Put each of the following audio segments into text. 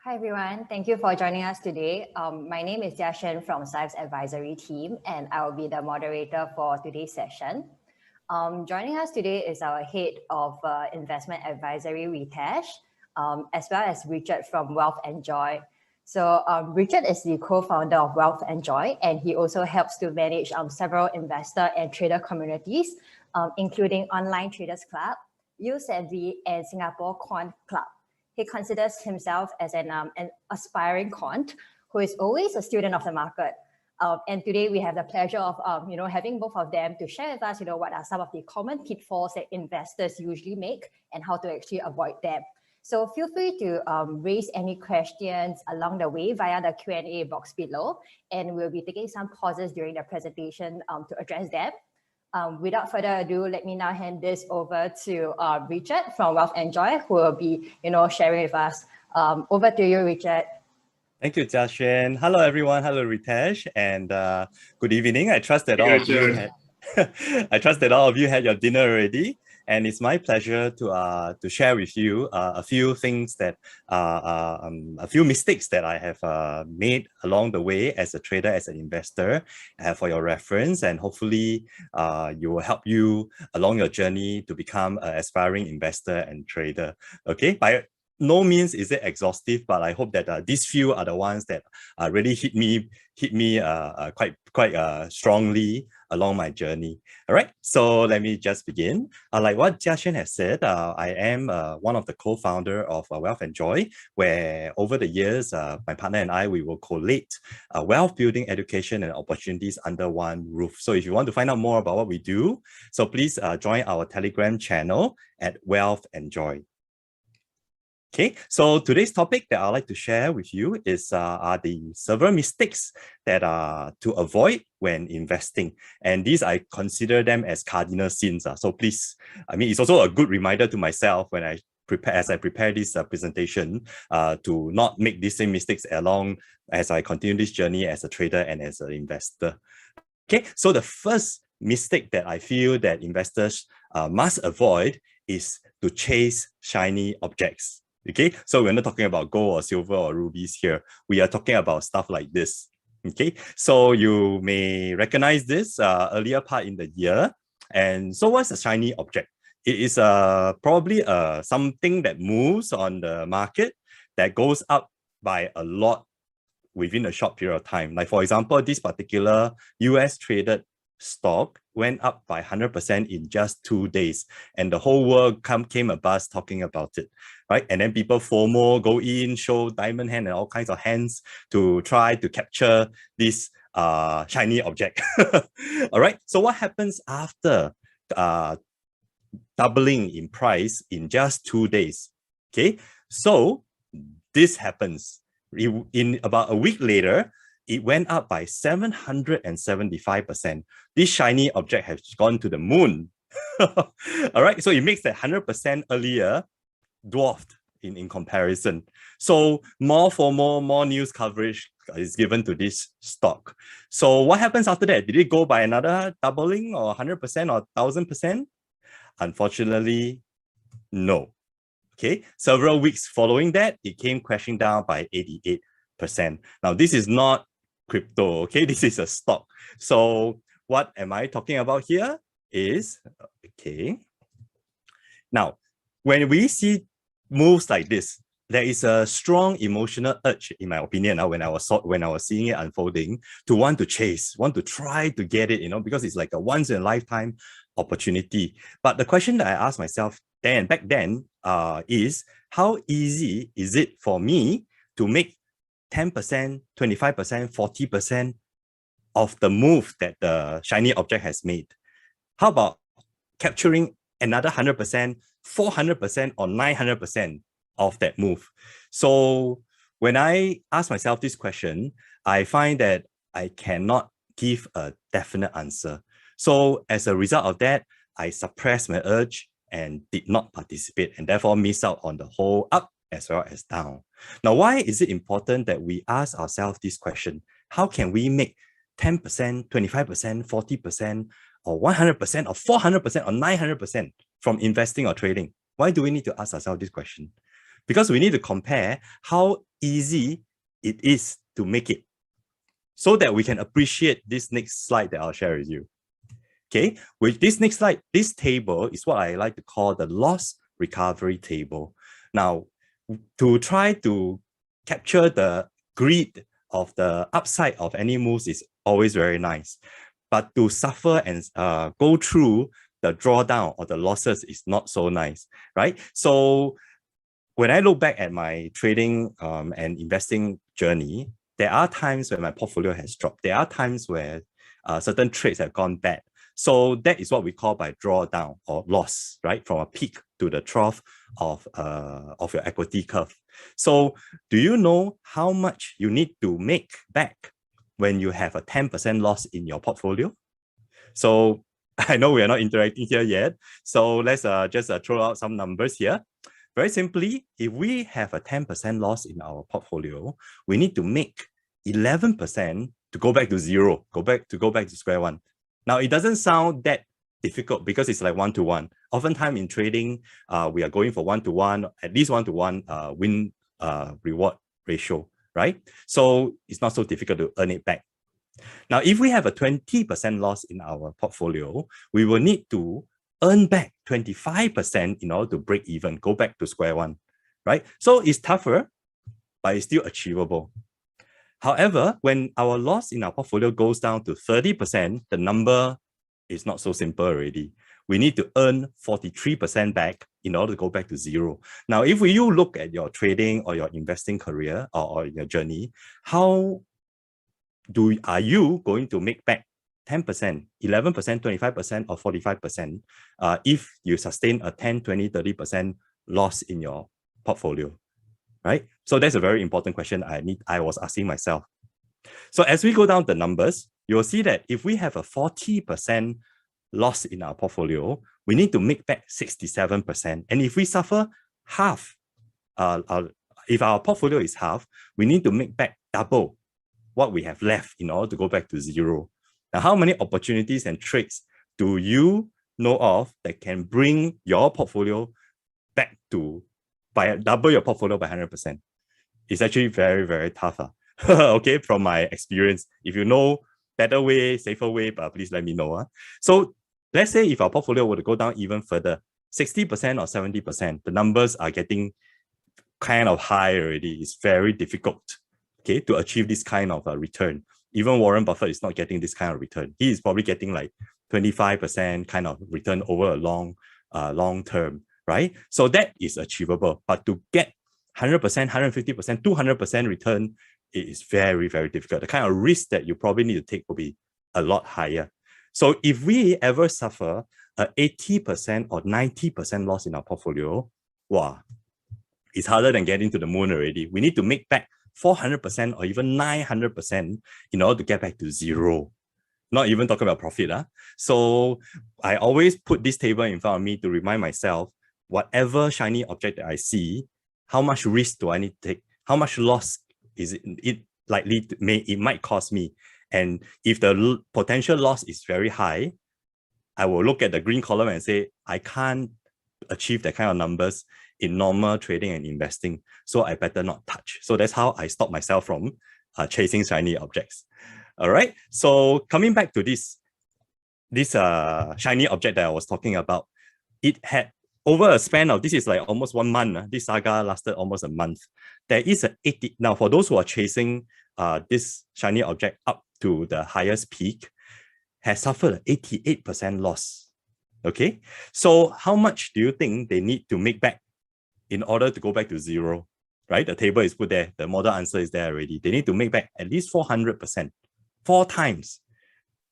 Hi everyone, thank you for joining us today. My name is Jia from Syfe's advisory team, and I will be the moderator for today's session. Joining us today is our head of investment advisory, Ritesh, as well as Richard from WealthEnjoy. So Richard is the co-founder of WealthEnjoy, and he also helps to manage several investor and trader communities, including Online Traders Club, YouSavvy, and Singapore Quant Club. He considers himself as an aspiring quant who is always a student of the market. And today we have the pleasure of having both of them to share with us what are some of the common pitfalls that investors usually make and how to actually avoid them. So feel free to raise any questions along the way via the Q&A box below, and we'll be taking some pauses during the presentation to address them. Without further ado, let me now hand this over to Richard from WealthEnjoy, who will be, sharing with us. Over to you, Richard. Thank you, Jia Xuan. Hello, everyone. Hello, Ritesh, and good evening. I trust that all of you had. I trust that all of you had your dinner already, and it's my pleasure to share with you a few things that a few mistakes that I have made along the way as a trader, as an investor, for your reference, and hopefully you will help you along your journey to become an aspiring investor and trader. Okay, by no means is it exhaustive, but I hope that these few are the ones that really hit me quite strongly along my journey. All right, so let me just begin. Like what Jia Xuan has said, I am one of the co-founder of WealthEnjoy, where over the years, my partner and I, we will collate wealth building, education, and opportunities under one roof. So if you want to find out more about what we do, so please join our Telegram channel at WealthEnjoy. Okay, so today's topic that I'd like to share with you is are the several mistakes that are to avoid when investing. And these, I consider them as cardinal sins. So please, I mean, it's also a good reminder to myself when I prepare this presentation to not make these same mistakes along as I continue this journey as a trader and as an investor. Okay, so the first mistake that I feel that investors must avoid is to chase shiny objects. Okay, so we're not talking about gold or silver or rubies here. We are talking about stuff like this. Okay, so you may recognize this earlier part in the year. And so what's a shiny object? It is probably something that moves on the market that goes up by a lot within a short period of time. Like for example, this particular US traded stock went up by 100% in just 2 days, and the whole world came a buzz talking about it, right? And then people FOMO, go in, show diamond hand and all kinds of hands to try to capture this shiny object. All right, so what happens after doubling in price in just 2 days? Okay, so this happens. In about a week later, it went up by 775%. This shiny object has gone to the moon. All right, so it makes that 100% earlier dwarfed in comparison. So more FOMO, more news coverage is given to this stock. So what happens after that? Did it go by another doubling or 100% or 1000%? Unfortunately, no. Okay, several weeks following that, it came crashing down by 88%. Now, this is not crypto, okay? This is a stock. So what am I talking about here is, okay. Now, when we see moves like this, there is a strong emotional urge, in my opinion, when I was seeing it unfolding, to want to chase, want to try to get it, because it's like a once in a lifetime opportunity. But the question that I asked myself back then is, how easy is it for me to make 10%, 25%, 40% of the move that the shiny object has made? How about capturing another 100%, 400%, or 900% of that move? So when I ask myself this question, I find that I cannot give a definite answer. So as a result of that, I suppressed my urge and did not participate, and therefore miss out on the whole up as well as down. Now, why is it important that we ask ourselves this question? How can we make 10%, 25%, 40%, or 100%, or 400%, or 900% from investing or trading? Why do we need to ask ourselves this question? because we need to compare how easy it is to make it so that we can appreciate this next slide that I'll share with you. Okay, with this next slide, this table is what I like to call the loss recovery table. Now, to try to capture the greed of the upside of any moves is always very nice. But to suffer and go through the drawdown or the losses is not so nice, right? So when I look back at my trading and investing journey, there are times when my portfolio has dropped. There are times where certain trades have gone bad. So that is what we call by drawdown or loss, right? From a peak to the trough of your equity curve. So do you know how much you need to make back when you have a 10% loss in your portfolio? So I know we are not interacting here yet. So let's just throw out some numbers here. Very simply, if we have a 10% loss in our portfolio, we need to make 11% to go back to zero, go back to square one. Now, it doesn't sound that difficult because it's like one-to-one. Oftentimes in trading, we are going for one-to-one, at least one-to-one win reward ratio, right? So it's not so difficult to earn it back. Now, if we have a 20% loss in our portfolio, we will need to earn back 25% in order to break even, go back to square one, right? So it's tougher, but it's still achievable. However, when our loss in our portfolio goes down to 30%, the number is not so simple already. We need to earn 43% back in order to go back to zero. Now, if you look at your trading or your investing career or your journey, how are you going to make back 10%, 11%, 25%, or 45% if you sustain a 10, 20, 30% loss in your portfolio, right? So that's a very important question I was asking myself. So as we go down the numbers, you'll see that if we have a 40% loss in our portfolio, we need to make back 67%. And if we suffer half, if our portfolio is half, we need to make back double what we have left in order to go back to zero. Now, how many opportunities and trades do you know of that can bring your portfolio back to double your portfolio by 100%? It's actually very, very tough. Okay, from my experience. If you know better way, safer way, but please let me know. So let's say if our portfolio were to go down even further, 60% or 70%, the numbers are getting kind of high already. It's very difficult, okay, to achieve this kind of a return. Even Warren Buffett is not getting this kind of return. He is probably getting like 25% kind of return over a long term, right? So that is achievable. But to get 100%, 150%, 200% return, it is very, very difficult. The kind of risk that you probably need to take will be a lot higher. So if we ever suffer a 80% or 90% loss in our portfolio, wow, it's harder than getting to the moon already. We need to make back 400% or even 900% in order to get back to zero. Not even talking about profit. So I always put this table in front of me to remind myself, whatever shiny object that I see, how much risk do I need to take? How much loss is it likely it might cost me? And if the potential loss is very high, I will look at the green column and say, I can't achieve that kind of numbers in normal trading and investing, so I better not touch. So that's how I stop myself from chasing shiny objects. All right. So coming back to this shiny object that I was talking about, it had over a span of, this is like almost 1 month. This saga lasted almost a month. There is a 80. Now, for those who are chasing this shiny object up to the highest peak, has suffered an 88% loss. Okay. So how much do you think they need to make back in order to go back to zero, right? The table is put there. The model answer is there already. They need to make back at least 400%, 4 times.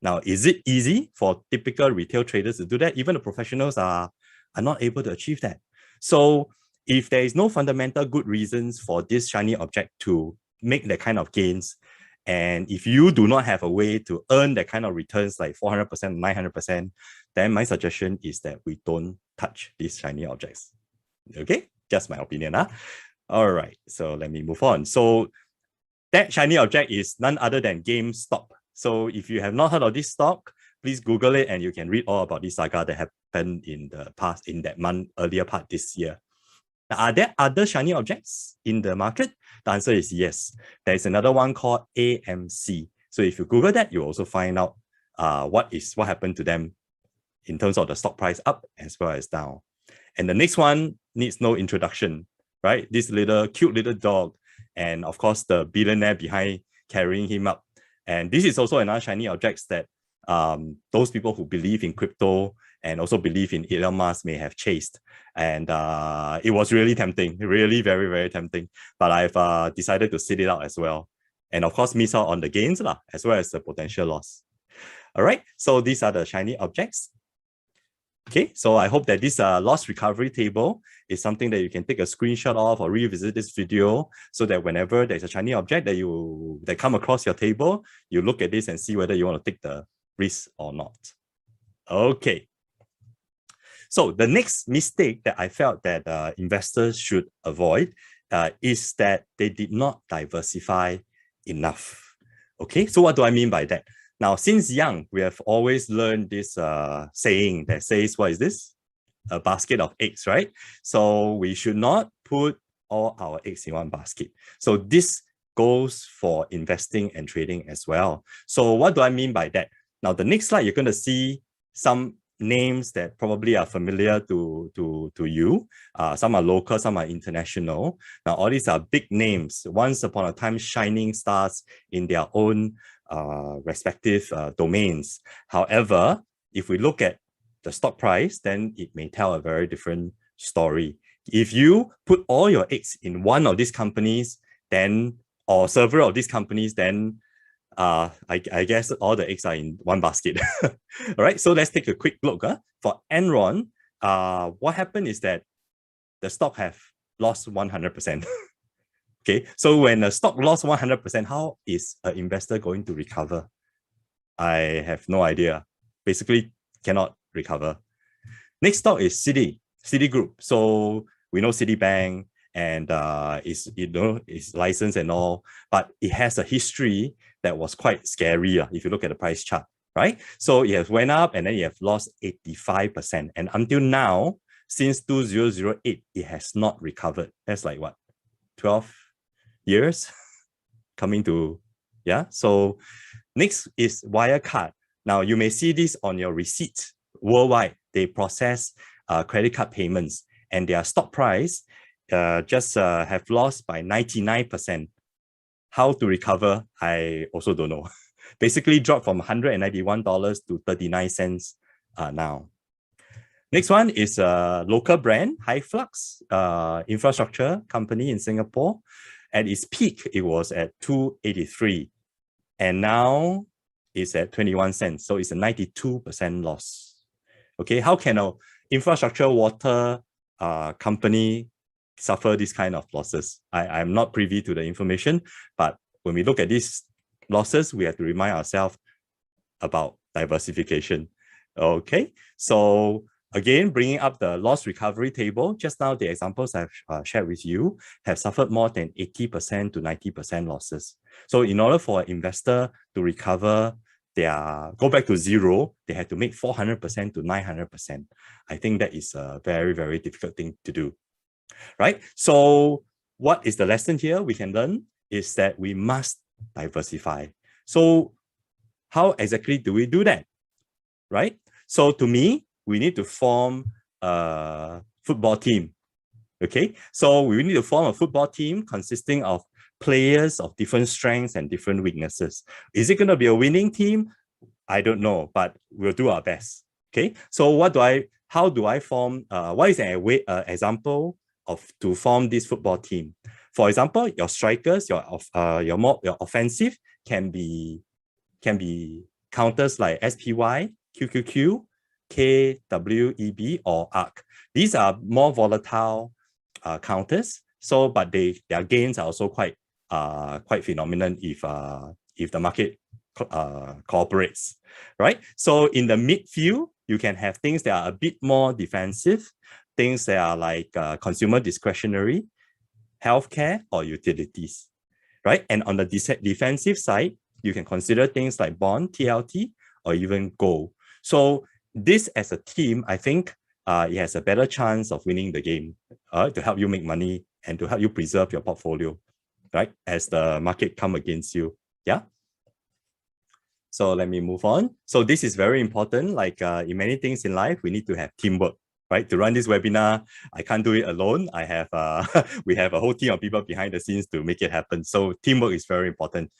Now, is it easy for typical retail traders to do that? Even the professionals are not able to achieve that. So if there is no fundamental good reasons for this shiny object to make that kind of gains, and if you do not have a way to earn that kind of returns like 400%, 900%, then my suggestion is that we don't touch these shiny objects. Okay, just my opinion. All right, so let me move on. So that shiny object is none other than GameStop. So if you have not heard of this stock, please Google it and you can read all about this saga that happened in the past, in that month, earlier part this year. Now, are there other shiny objects in the market? The answer is yes. There is another one called AMC. So if you Google that, you also find out what happened to them in terms of the stock price up as well as down. And the next one needs no introduction, right? This cute little dog, and of course the billionaire behind carrying him up. And this is also another shiny object that those people who believe in crypto and also believe in Elon Musk may have chased. And it was really tempting, really very, very tempting. But I've decided to sit it out as well. And of course, miss out on the gains as well as the potential loss. All right, so these are the shiny objects. Okay, so I hope that this loss recovery table is something that you can take a screenshot of or revisit this video so that whenever there's a shiny object that come across your table, you look at this and see whether you want to take the risk or not. Okay. So the next mistake that I felt that investors should avoid is that they did not diversify enough. Okay, so what do I mean by that? Now, since young, we have always learned this saying that says, what is this? A basket of eggs, right? So we should not put all our eggs in one basket. So this goes for investing and trading as well. So what do I mean by that? Now, the next slide, you're going to see some names that probably are familiar to you. Some are local, some are international. Now, all these are big names, once upon a time shining stars in their own respective domains. However, if we look at the stock price, then it may tell a very different story. If you put all your eggs in one of these companies, then, or several of these companies, then I guess all the eggs are in one basket. All right, so let's take a quick look. For Enron, what happened is that the stock have lost 100%. Okay, so when a stock lost 100%, how is an investor going to recover? I have no idea. Basically, cannot recover. Next stock is Citigroup. So we know Citibank and is licensed and all, but it has a history that was quite scary if you look at the price chart, right? So it has went up and then it has lost 85%. And until now, since 2008, it has not recovered. That's like what, 12 years coming to, yeah. So next is Wirecard. Now you may see this on your receipt worldwide. They process credit card payments and their stock price just have lost by 99%. How to recover, I also don't know. Basically dropped from $191 to 39 cents now. Next one is a local brand, Hyflux, infrastructure company in Singapore. At its peak, it was at 283. And now it's at 21 cents. So it's a 92% loss. Okay, how can an infrastructure water company suffer this kind of losses? I'm not privy to the information, but when we look at these losses, we have to remind ourselves about diversification. Okay, so again, bringing up the loss recovery table, just now the examples I've shared with you have suffered more than 80% to 90% losses. So in order for an investor to recover go back to zero, they had to make 400% to 900%. I think that is a very, very difficult thing to do. Right? So what is the lesson here we can learn is that we must diversify. So how exactly do we do that? Right? So to me, we need to form a football team. Okay? So we need to form a football team consisting of players of different strengths and different weaknesses. Is it going to be a winning team? I don't know, but we'll do our best. Okay? So how do I form, what is an example to form this football team? For example, your strikers, your offensive can be counters like SPY, QQQ, KWEB, or ARC. These are more volatile counters. So, but their gains are also quite phenomenal if the market cooperates, right? So in the midfield, you can have things that are a bit more defensive, things that are like consumer discretionary, healthcare, or utilities, right? And on the defensive side, you can consider things like bond, TLT, or even gold. So this as a team, I think it has a better chance of winning the game to help you make money and to help you preserve your portfolio, right? As the market come against you. Yeah. So let me move on. So this is very important. Like in many things in life, we need to have teamwork, right? To run this webinar, I can't do it alone. I have we have a whole team of people behind the scenes to make it happen. So teamwork is very important,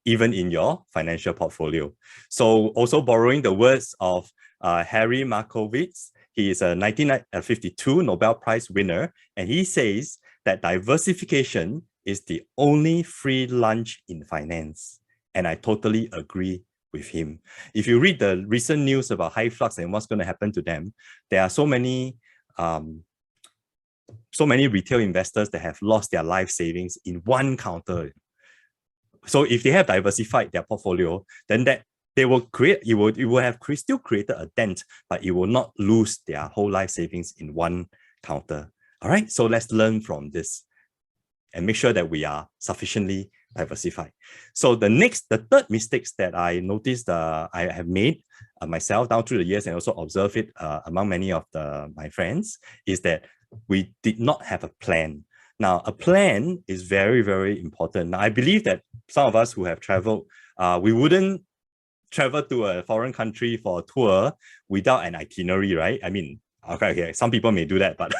even in your financial portfolio. So also borrowing the words of Harry Markowitz, he is a 1952 Nobel Prize winner, and he says that diversification is the only free lunch in finance. And I totally agree with him. If you read the recent news about high flux and what's going to happen to them, there are so many retail investors that have lost their life savings in one counter. So if they have diversified their portfolio, then that they will create, it will have still created a dent, but it will not lose their whole life savings in one counter. All right, so let's learn from this and make sure that we are sufficiently diversified. So the third mistakes that I noticed I have made myself down through the years and also observe it among many of my friends is that we did not have a plan. Now, a plan is very, very important. Now, I believe that some of us who have traveled, we wouldn't travel to a foreign country for a tour without an itinerary, right? I mean, okay, some people may do that, but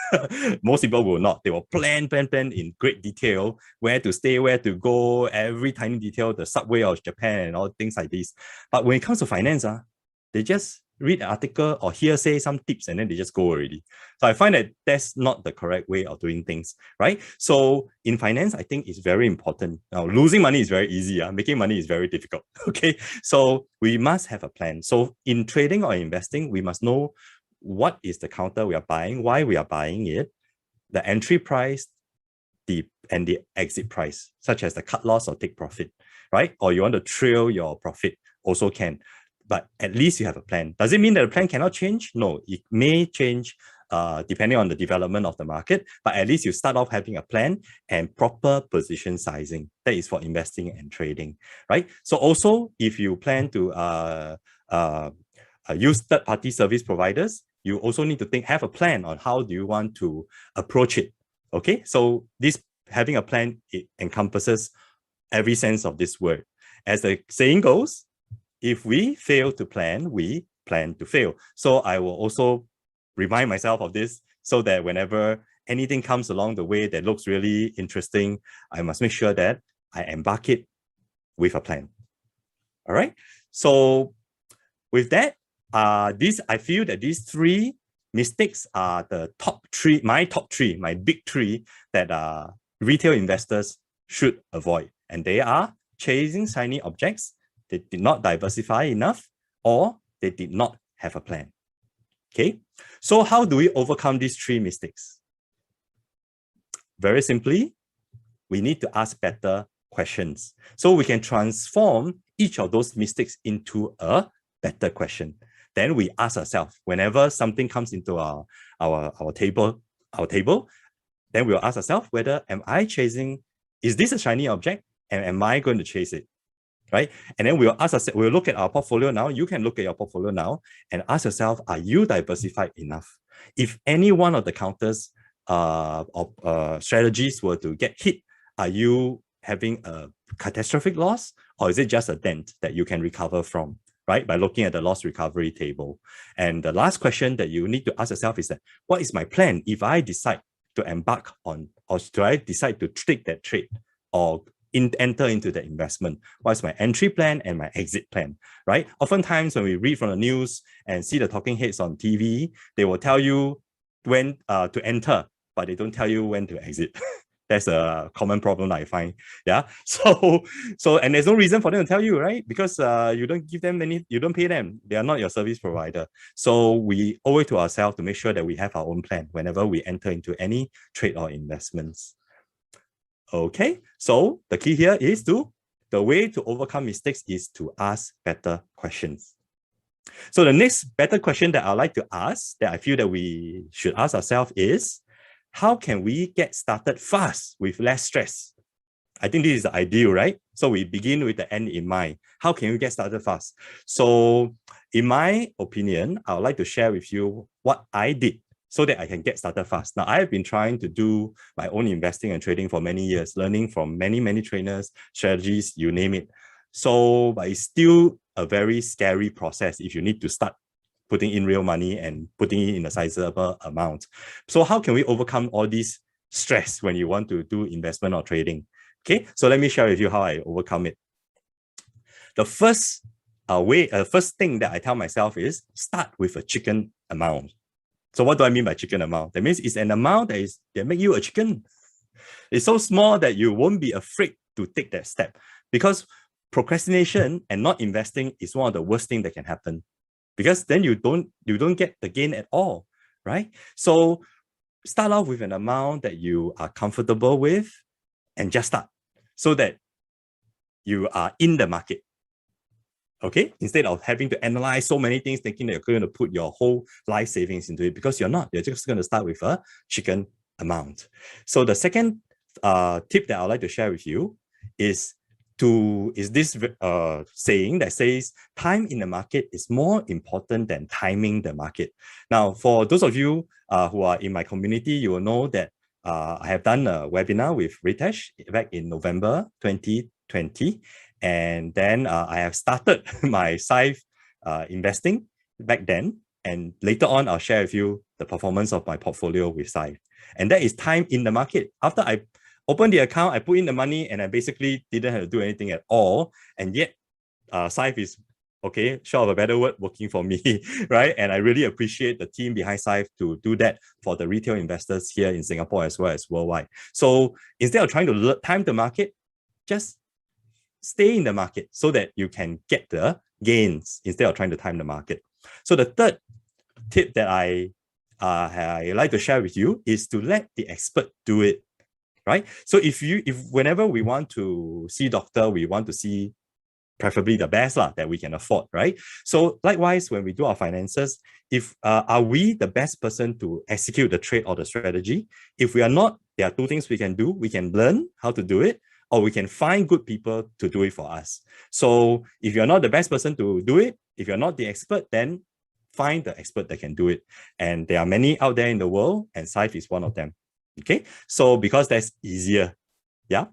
most people will not. They will plan in great detail, where to stay, where to go, every tiny detail, the subway of Japan and all things like this. But when it comes to finance, they just read an article or hearsay some tips and then they just go already. So I find that that's not the correct way of doing things, right? So in finance, I think it's very important. Now, losing money is very easy. Making money is very difficult, okay? So we must have a plan. So in trading or investing, we must know what is the counter we are buying, why we are buying it, the entry price, and the exit price, such as the cut loss or take profit, right? Or you want to trail your profit, also can. But at least you have a plan. Does it mean that the plan cannot change? No, it may change depending on the development of the market, but at least you start off having a plan and proper position sizing. That is for investing and trading, right? So also, if you plan to use third-party service providers, you also need to have a plan on how do you want to approach it. Okay, so this having a plan, it encompasses every sense of this word. As the saying goes, if we fail to plan, we plan to fail. So I will also remind myself of this so that whenever anything comes along the way that looks really interesting, I must make sure that I embark it with a plan. All right. So with that, I feel that these three mistakes are the top three, my big three that retail investors should avoid. And they are chasing shiny objects, they did not diversify enough, or they did not have a plan. Okay, so how do we overcome these three mistakes? Very simply, we need to ask better questions. So we can transform each of those mistakes into a better question. Then we ask ourselves, whenever something comes into our table, then we'll ask ourselves whether is this a shiny object, and am I going to chase it? Right? And then we'll look at our portfolio now. You can look at your portfolio now and ask yourself, are you diversified enough? If any one of the counters or strategies were to get hit, are you having a catastrophic loss, or is it just a dent that you can recover from, right? By looking at the loss recovery table. And the last question that you need to ask yourself is that, what is my plan if I decide to embark on, or do I decide to take that trade or enter into the investment? What's my entry plan and my exit plan, right? Oftentimes when we read from the news and see the talking heads on TV, they will tell you when to enter, but they don't tell you when to exit. That's a common problem I find. Yeah. So and there's no reason for them to tell you, right? Because you don't give them you don't pay them. They are not your service provider. So we owe it to ourselves to make sure that we have our own plan whenever we enter into any trade or investments. Okay, so the key here is the way to overcome mistakes is to ask better questions. So the next better question that I'd like to ask, that I feel that we should ask ourselves is, how can we get started fast with less stress? I think this is the ideal, right? So we begin with the end in mind. How can we get started fast? So in my opinion, I would like to share with you what I did. so that I can get started fast. Now, I've been trying to do my own investing and trading for many years, learning from many, many trainers, strategies, you name it. So, but it's still a very scary process if you need to start putting in real money and putting it in a sizable amount. So how can we overcome all these stress when you want to do investment or trading? Okay, so let me share with you how I overcome it. The first first thing that I tell myself is start with a chicken amount. So what do I mean by chicken amount? That means it's an amount that make you a chicken. It's so small that you won't be afraid to take that step, because procrastination and not investing is one of the worst things that can happen, because then you don't get the gain at all, right? So start off with an amount that you are comfortable with and just start so that you are in the market. Okay, instead of having to analyze so many things, thinking that you're going to put your whole life savings into it, because you're not. You're just going to start with a chicken amount. So the second tip that I'd like to share with you is this saying that says time in the market is more important than timing the market. Now, for those of you who are in my community, you will know that I have done a webinar with Ritesh back in November 2020. And then I have started my Syfe investing back then. And later on, I'll share with you the performance of my portfolio with Syfe. And that is time in the market. After I opened the account, I put in the money, and I basically didn't have to do anything at all. And yet, Syfe is, okay, short of a better word, working for me, right? And I really appreciate the team behind Syfe to do that for the retail investors here in Singapore as well as worldwide. So instead of trying to time the market, just stay in the market so that you can get the gains instead of trying to time the market. So the third tip that I like to share with you is to let the expert do it, right? So if whenever we want to see doctor, we want to see preferably the best that we can afford, right? So likewise, when we do our finances, if are we the best person to execute the trade or the strategy? If we are not, there are two things we can do. We can learn how to do it, or we can find good people to do it for us. So if you're not the best person to do it, if you're not the expert, then find the expert that can do it. And there are many out there in the world, and Syfe is one of them. Okay, so because that's easier, yeah.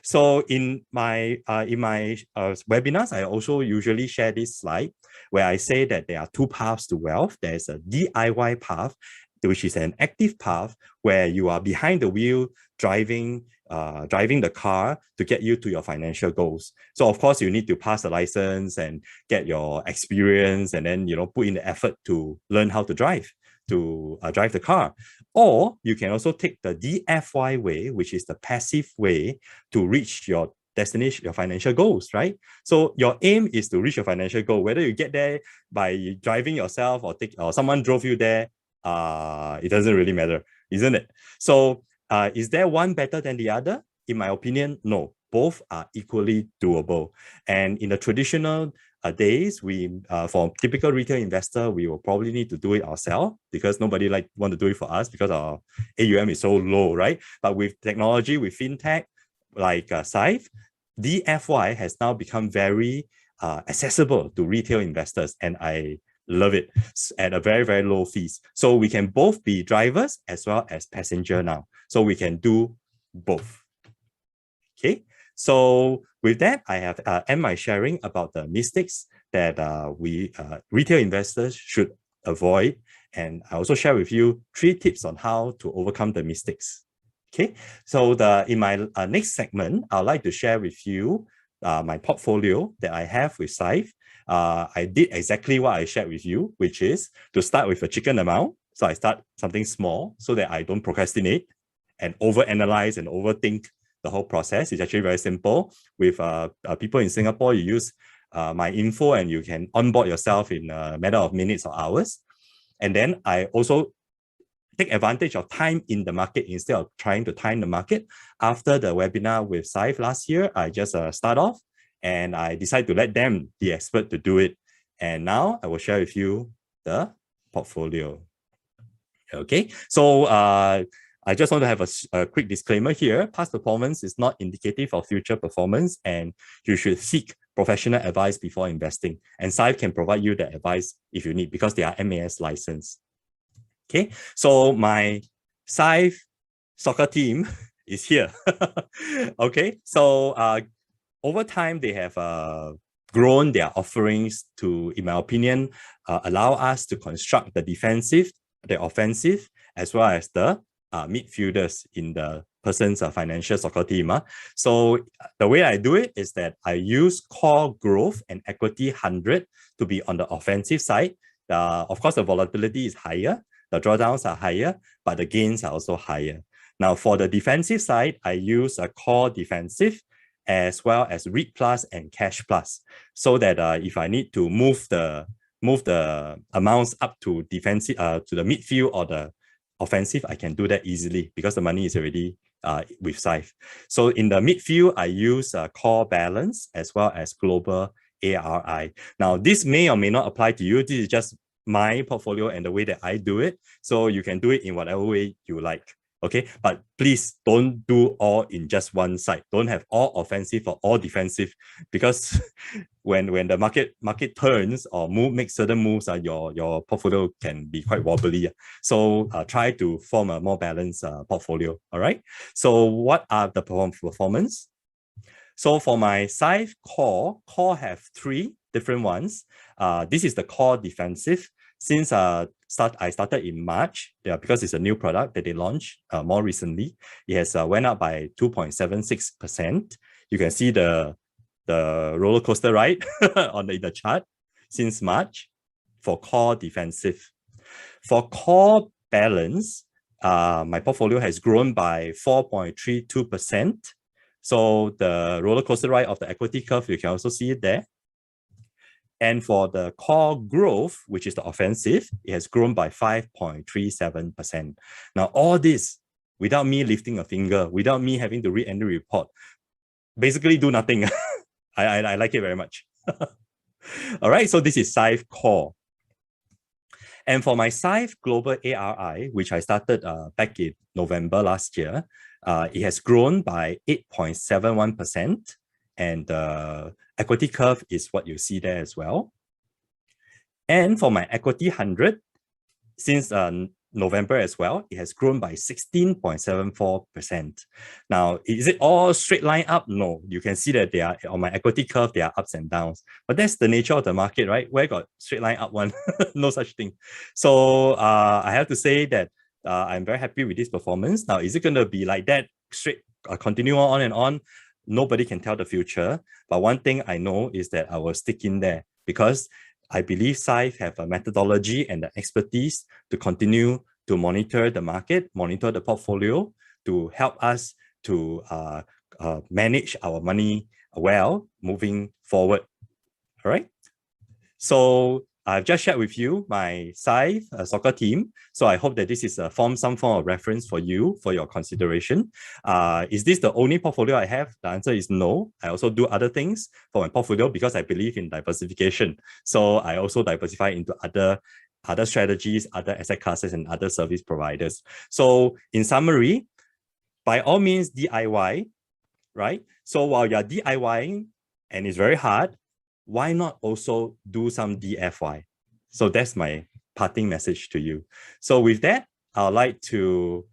So in my webinars, I also usually share this slide where I say that there are two paths to wealth. There's a DIY path, which is an active path where you are behind the wheel, driving the car to get you to your financial goals. So of course, you need to pass a license and get your experience, and then put in the effort to learn how to drive the car. Or you can also take the DFY way, which is the passive way to reach your destination, your financial goals, right? So your aim is to reach your financial goal. Whether you get there by driving yourself or someone drove you there, it doesn't really matter, isn't it? So is there one better than the other? In my opinion, no. Both are equally doable. And in the traditional days, for typical retail investor, we will probably need to do it ourselves because nobody want to do it for us because our AUM is so low, right? But with technology, with fintech like Syfe, DFY has now become very accessible to retail investors, and I love it, at a very, very low fees. So we can both be drivers as well as passenger now. So we can do both. Okay. So with that, I have end my sharing about the mistakes that retail investors should avoid. And I also share with you 3 tips on how to overcome the mistakes. Okay. So in my next segment, I'd like to share with you my portfolio that I have with Syfe. I did exactly what I shared with you, which is to start with a chicken amount. So I start something small so that I don't procrastinate and overanalyze and overthink the whole process. Is actually very simple. With people in Singapore, you use my info and you can onboard yourself in a matter of minutes or hours. And then I also take advantage of time in the market instead of trying to time the market. After the webinar with Syfe last year, I just start off and I decide to let them, the expert, to do it. And now I will share with you the portfolio. Okay, so I just want to have a quick disclaimer here. Past performance is not indicative of future performance, and you should seek professional advice before investing. And Syfe can provide you the advice if you need, because they are MAS licensed. Okay, so my Syfe soccer team is here. Okay, so over time they have grown their offerings to, in my opinion, allow us to construct the defensive, the offensive, as well as the midfielders in the person's financial soccer team. So the way I do it is that I use core growth and equity 100 to be on the offensive side. Of course, the volatility is higher, the drawdowns are higher, but the gains are also higher. Now, for the defensive side, I use a core defensive as well as REIT plus and cash plus, so that if I need to move the amounts up to defensive to the midfield or the offensive, I can do that easily because the money is already with Syfe. So in the midfield, I use core balance as well as global ARI. Now, this may or may not apply to you. This is just my portfolio and the way that I do it. So you can do it in whatever way you like. Okay, but please don't do all in just one side. Don't have all offensive or all defensive, because when the market turns or makes certain moves, your portfolio can be quite wobbly. So try to form a more balanced portfolio. All right. So what are the performance? So for my Syfe core have three different ones. This is the core defensive. Since I started in March, because it's a new product that they launched more recently, it has went up by 2.76%. You can see the roller coaster ride on the chart since March for core defensive. For core balance, my portfolio has grown by 4.32%. So the roller coaster ride of the equity curve, you can also see it there. And for the core growth, which is the offensive, it has grown by 5.37%. Now, all this without me lifting a finger, without me having to read any report, basically do nothing. I like it very much. All right, so this is Syfe core. And for my Syfe global ARI, which I started back in November last year, it has grown by 8.71%. And the equity curve is what you see there as well. And for my equity 100, since November as well, it has grown by 16.74%. Now, is it all straight line up? No, you can see that they are on my equity curve, there are ups and downs. But that's the nature of the market, right? Where got straight line up one? No such thing. So I have to say that I'm very happy with this performance. Now, is it going to be like that straight, continue on and on? Nobody can tell the future. But one thing I know is that I will stick in there because I believe Syfe have a methodology and the expertise to continue to monitor the market, monitor the portfolio, to help us to manage our money well moving forward. All right. So I've just shared with you my Syfe soccer team. So I hope that this is some form of reference for you, for your consideration. Is this the only portfolio I have? The answer is no. I also do other things for my portfolio because I believe in diversification. So I also diversify into other strategies, other asset classes, and other service providers. So in summary, by all means, DIY, right? So while you're DIYing and it's very hard, why not also do some DFY? So that's my parting message to you. So with that, I'd like to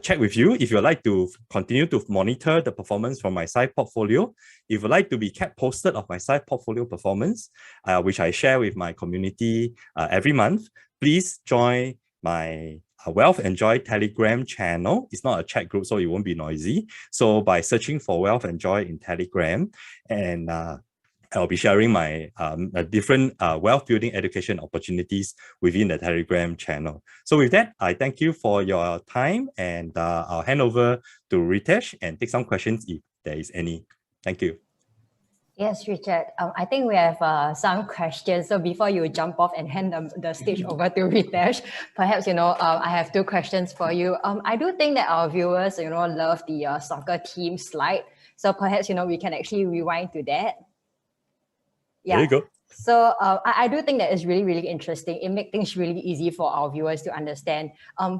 check with you if you'd like to continue to monitor the performance from my Syfe portfolio. If you'd like to be kept posted of my Syfe portfolio performance, which I share with my community every month, please join my WealthEnjoy Telegram channel. It's not a chat group, so it won't be noisy. So by searching for WealthEnjoy in Telegram, and I'll be sharing my different wealth building education opportunities within the Telegram channel. So with that, I thank you for your time, and I'll hand over to Ritesh and take some questions if there is any. Thank you. Yes, Richard. I think we have some questions. So before you jump off and hand the stage over to Ritesh, perhaps, I have two questions for you. I do think that our viewers, love the soccer team slide. So perhaps, we can actually rewind to that. Yeah. There you go. So I do think that is really, really interesting. It makes things really easy for our viewers to understand.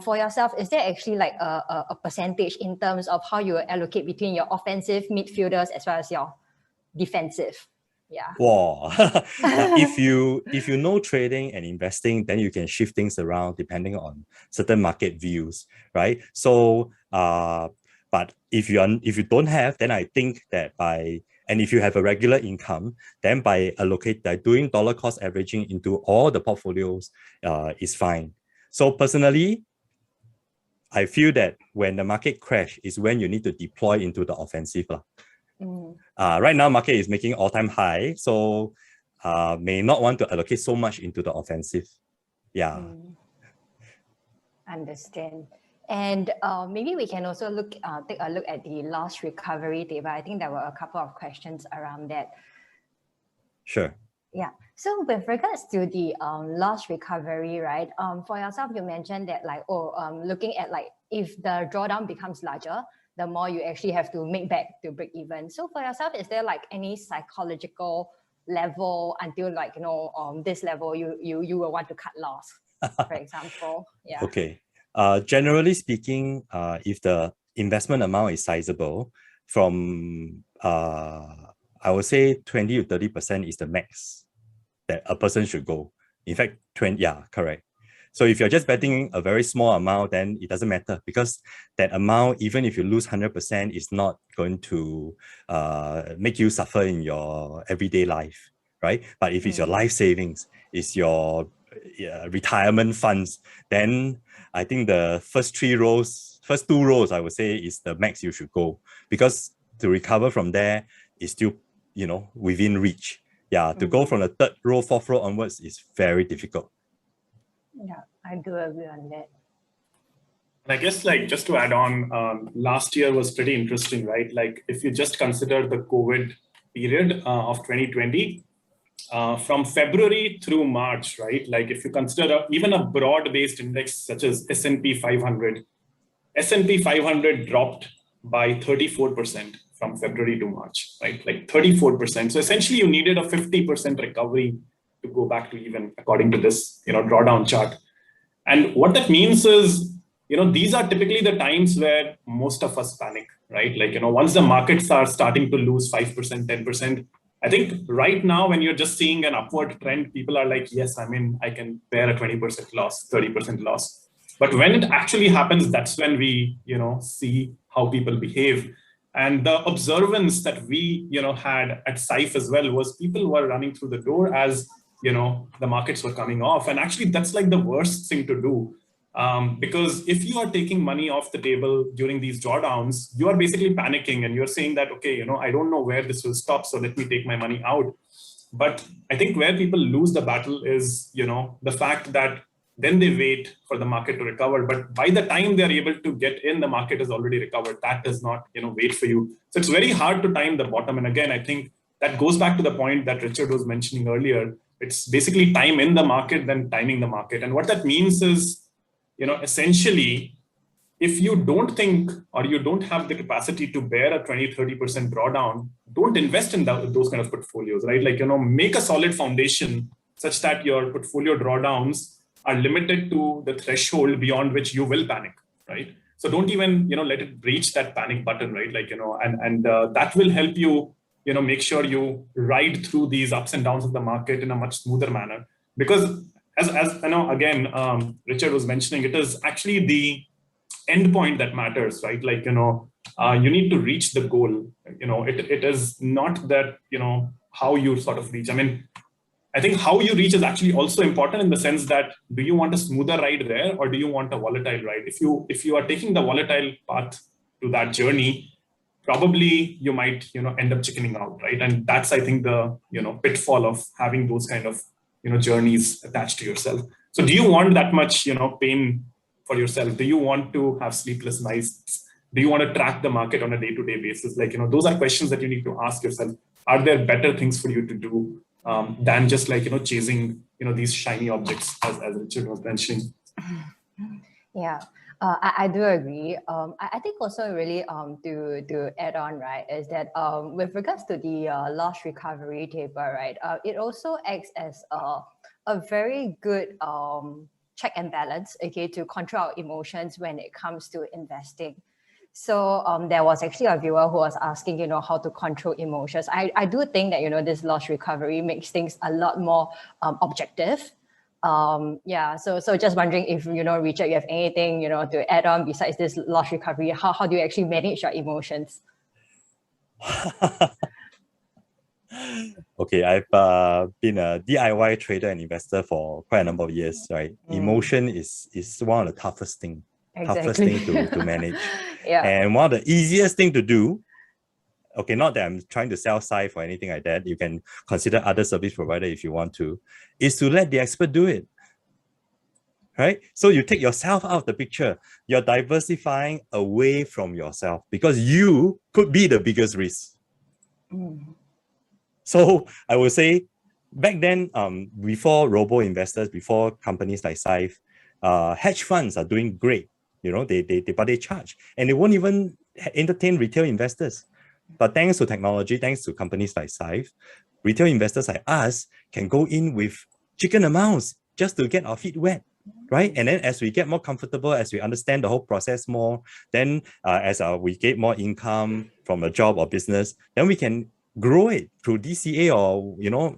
For yourself, is there actually like a percentage in terms of how you allocate between your offensive midfielders as well as your defensive? Yeah. Wow. If you know trading and investing, then you can shift things around depending on certain market views, right? So but if you don't have, then I think that if you have a regular income, then by doing dollar cost averaging into all the portfolios is fine. So personally, I feel that when the market crash is when you need to deploy into the offensive. Right now, market is making all-time high, so may not want to allocate so much into the offensive. Yeah. Understand. And maybe we can also take a look at the loss recovery table. I think there were a couple of questions around that. Sure. Yeah. So with regards to the loss recovery, right? For yourself, you mentioned that looking at if the drawdown becomes larger, the more you actually have to make back to break even. So for yourself, is there any psychological level until this level you will want to cut loss, for example? Yeah. Okay. Generally speaking, if the investment amount is sizable, from I would say 20 to 30% is the max that a person should go. In fact, 20, yeah, correct. So if you're just betting a very small amount, then it doesn't matter, because that amount, even if you lose 100%, is not going to make you suffer in your everyday life, right? But if it's your life savings, it's your retirement funds, then I think the first two rows, I would say, is the max you should go, because to recover from there is still, within reach. Yeah, to go from the third row, fourth row onwards is very difficult. Yeah, I do agree on that. And I guess just to add on, last year was pretty interesting, right? If you just consider the COVID period of 2020, from February through March, right? If you consider even a broad-based index such as S&P 500, S&P 500 dropped by 34% from February to March, right? 34%. So essentially you needed a 50% recovery to go back to even, according to this, drawdown chart. And what that means is, these are typically the times where most of us panic, right? Once the markets are starting to lose 5%, 10%, I think right now when you're just seeing an upward trend, people are like, yes, I can bear a 20% loss, 30% loss. But when it actually happens, that's when we, see how people behave. And the observance that we, had at Syfe as well was people were running through the door as, the markets were coming off. And actually, that's the worst thing to do. Because if you are taking money off the table during these drawdowns, you are basically panicking and you're saying that, okay, I don't know where this will stop, so let me take my money out. But I think where people lose the battle is, the fact that then they wait for the market to recover. But by the time they're able to get in, the market has already recovered. That does not, wait for you. So it's very hard to time the bottom. And again, I think that goes back to the point that Richard was mentioning earlier. It's basically time in the market, then timing the market. And what that means is, essentially, if you don't think or you don't have the capacity to bear a 20, 30% drawdown, don't invest in those kind of portfolios, right? Make a solid foundation such that your portfolio drawdowns are limited to the threshold beyond which you will panic, right? So don't even, let it reach that panic button, right? And that will help you, make sure you ride through these ups and downs of the market in a much smoother manner. Because as again, Richard was mentioning, it is actually the end point that matters, right? You need to reach the goal. It is not that, how you sort of reach. I think how you reach is actually also important in the sense that, do you want a smoother ride there or do you want a volatile ride? If you are taking the volatile path to that journey, probably you might, end up chickening out, right? And that's, I think, the, pitfall of having those kind of, journeys attached to yourself. So do you want that much, pain for yourself? Do you want to have sleepless nights? Do you want to track the market on a day-to-day basis? Those are questions that you need to ask yourself. Are there better things for you to do than just chasing, these shiny objects, as Richard was mentioning? Yeah. I do agree. I think also really to add on, right, is that with regards to the loss recovery table, right, it also acts as a very good check and balance, okay, to control our emotions when it comes to investing. So there was actually a viewer who was asking, how to control emotions. I do think that, this loss recovery makes things a lot more objective. So just wondering if, Richard, you have anything, to add on besides this loss recovery. How do you actually manage your emotions? Okay, I've been a DIY trader and investor for quite a number of years, right? Emotion is one of the toughest thing to manage. Yeah. And one of the easiest thing to do, okay, not that I'm trying to sell Syfe or anything like that, you can consider other service provider if you want to, is to let the expert do it. Right? So you take yourself out of the picture. You're diversifying away from yourself because you could be the biggest risk. So I would say back then, before robo-investors, before companies like Syfe, hedge funds are doing great. But they charge, and they won't even entertain retail investors. But thanks to technology, thanks to companies like Syfe, retail investors like us can go in with chicken amounts just to get our feet wet, right? And then as we get more comfortable, as we understand the whole process more, then as we get more income from a job or business, then we can grow it through DCA or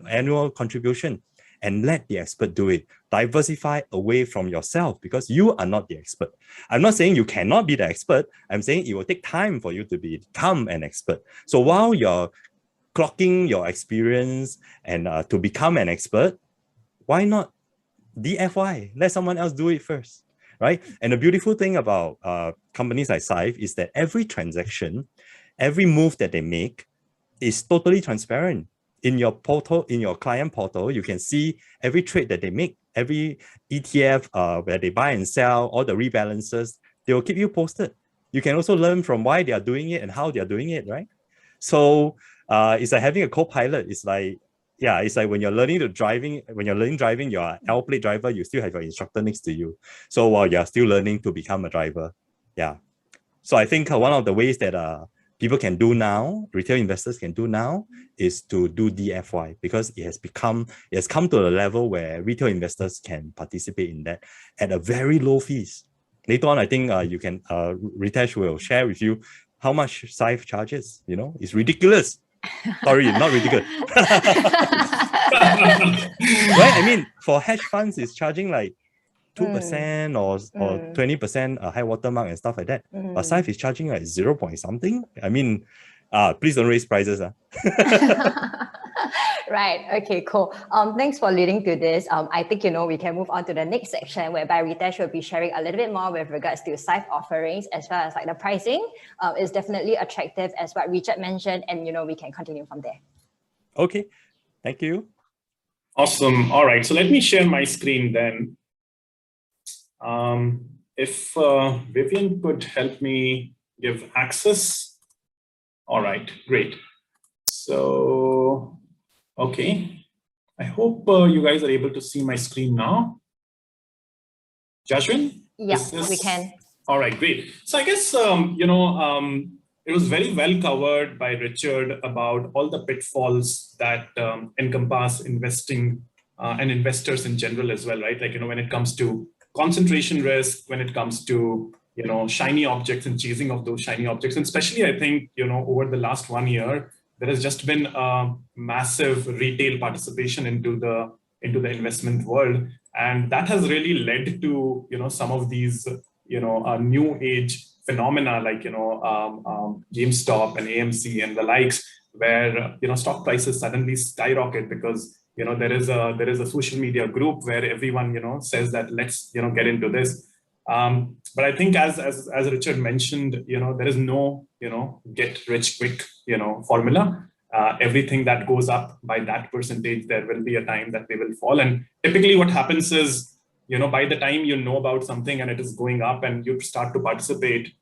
annual contribution, and let the expert do it. Diversify away from yourself because you are not the expert. I'm not saying you cannot be the expert. I'm saying it will take time for you to become an expert. So while you're clocking your experience and to become an expert, why not DFY? Let someone else do it first, right? And the beautiful thing about companies like Syfe is that every transaction, every move that they make is totally transparent. In your portal, in your client portal, you can see every trade that they make, every ETF where they buy and sell, all the rebalances, they will keep you posted. You can also learn from why they are doing it and how they are doing it, right? So it's like having a co-pilot. It's like when you're learning driving, you're an L-plate driver, you still have your instructor next to you. So while you're still learning to become a driver. Yeah. So I think one of the ways that people can do now, retail investors can do now, is to do DFY because it has come to a level where retail investors can participate in that at a very low fees. Later on, I think you can, Ritesh will share with you how much Syfe charges. It's ridiculous. Sorry, not ridiculous. Right? I mean, for hedge funds, it's charging like 2% or 20% high water mark and stuff like that. But Syfe is charging like 0 point something. I mean, please don't raise prices. Right. Okay, cool. Thanks for leading to this. I think, we can move on to the next section whereby Ritesh will be sharing a little bit more with regards to Syfe offerings as well as like the pricing is definitely attractive as what Richard mentioned. And, we can continue from there. Okay. Thank you. Awesome. All right. So let me share my screen then. If Vivian could help me give access. All right, great. So, okay. I hope you guys are able to see my screen now. Judgement? Yeah, we can. All right, great. So I guess, it was very well covered by Richard about all the pitfalls that encompass investing and investors in general as well, right? Like, when it comes to concentration risk, when it comes to, shiny objects and chasing of those shiny objects. And especially, I think, over the last 1 year, there has just been a massive retail participation into the investment world. And that has really led to, some of these, new age phenomena like, GameStop and AMC and the likes, where, stock prices suddenly skyrocket because, there is a social media group where everyone, says that let's, get into this. But I think as Richard mentioned, there is no, get rich quick, formula. Everything that goes up by that percentage, there will be a time that they will fall. And typically what happens is, by the time you know about something and it is going up and you start to participate,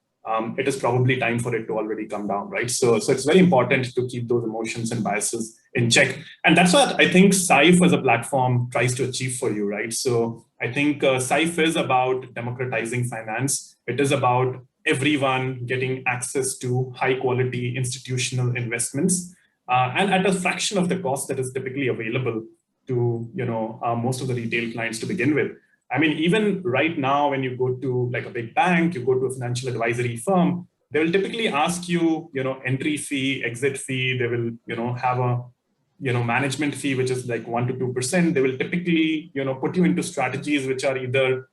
it is probably time for it to already come down, right? So it's very important to keep those emotions and biases in check. And that's what I think Syfe as a platform tries to achieve for you, right? So I think Syfe is about democratizing finance. It is about everyone getting access to high quality institutional investments and at a fraction of the cost that is typically available to most of the retail clients to begin with. I mean, even right now, when you go to like a big bank, you go to a financial advisory firm, they will typically ask you, entry fee, exit fee. They will, have a, management fee, which is like 1 to 2%. They will typically, put you into strategies which are either,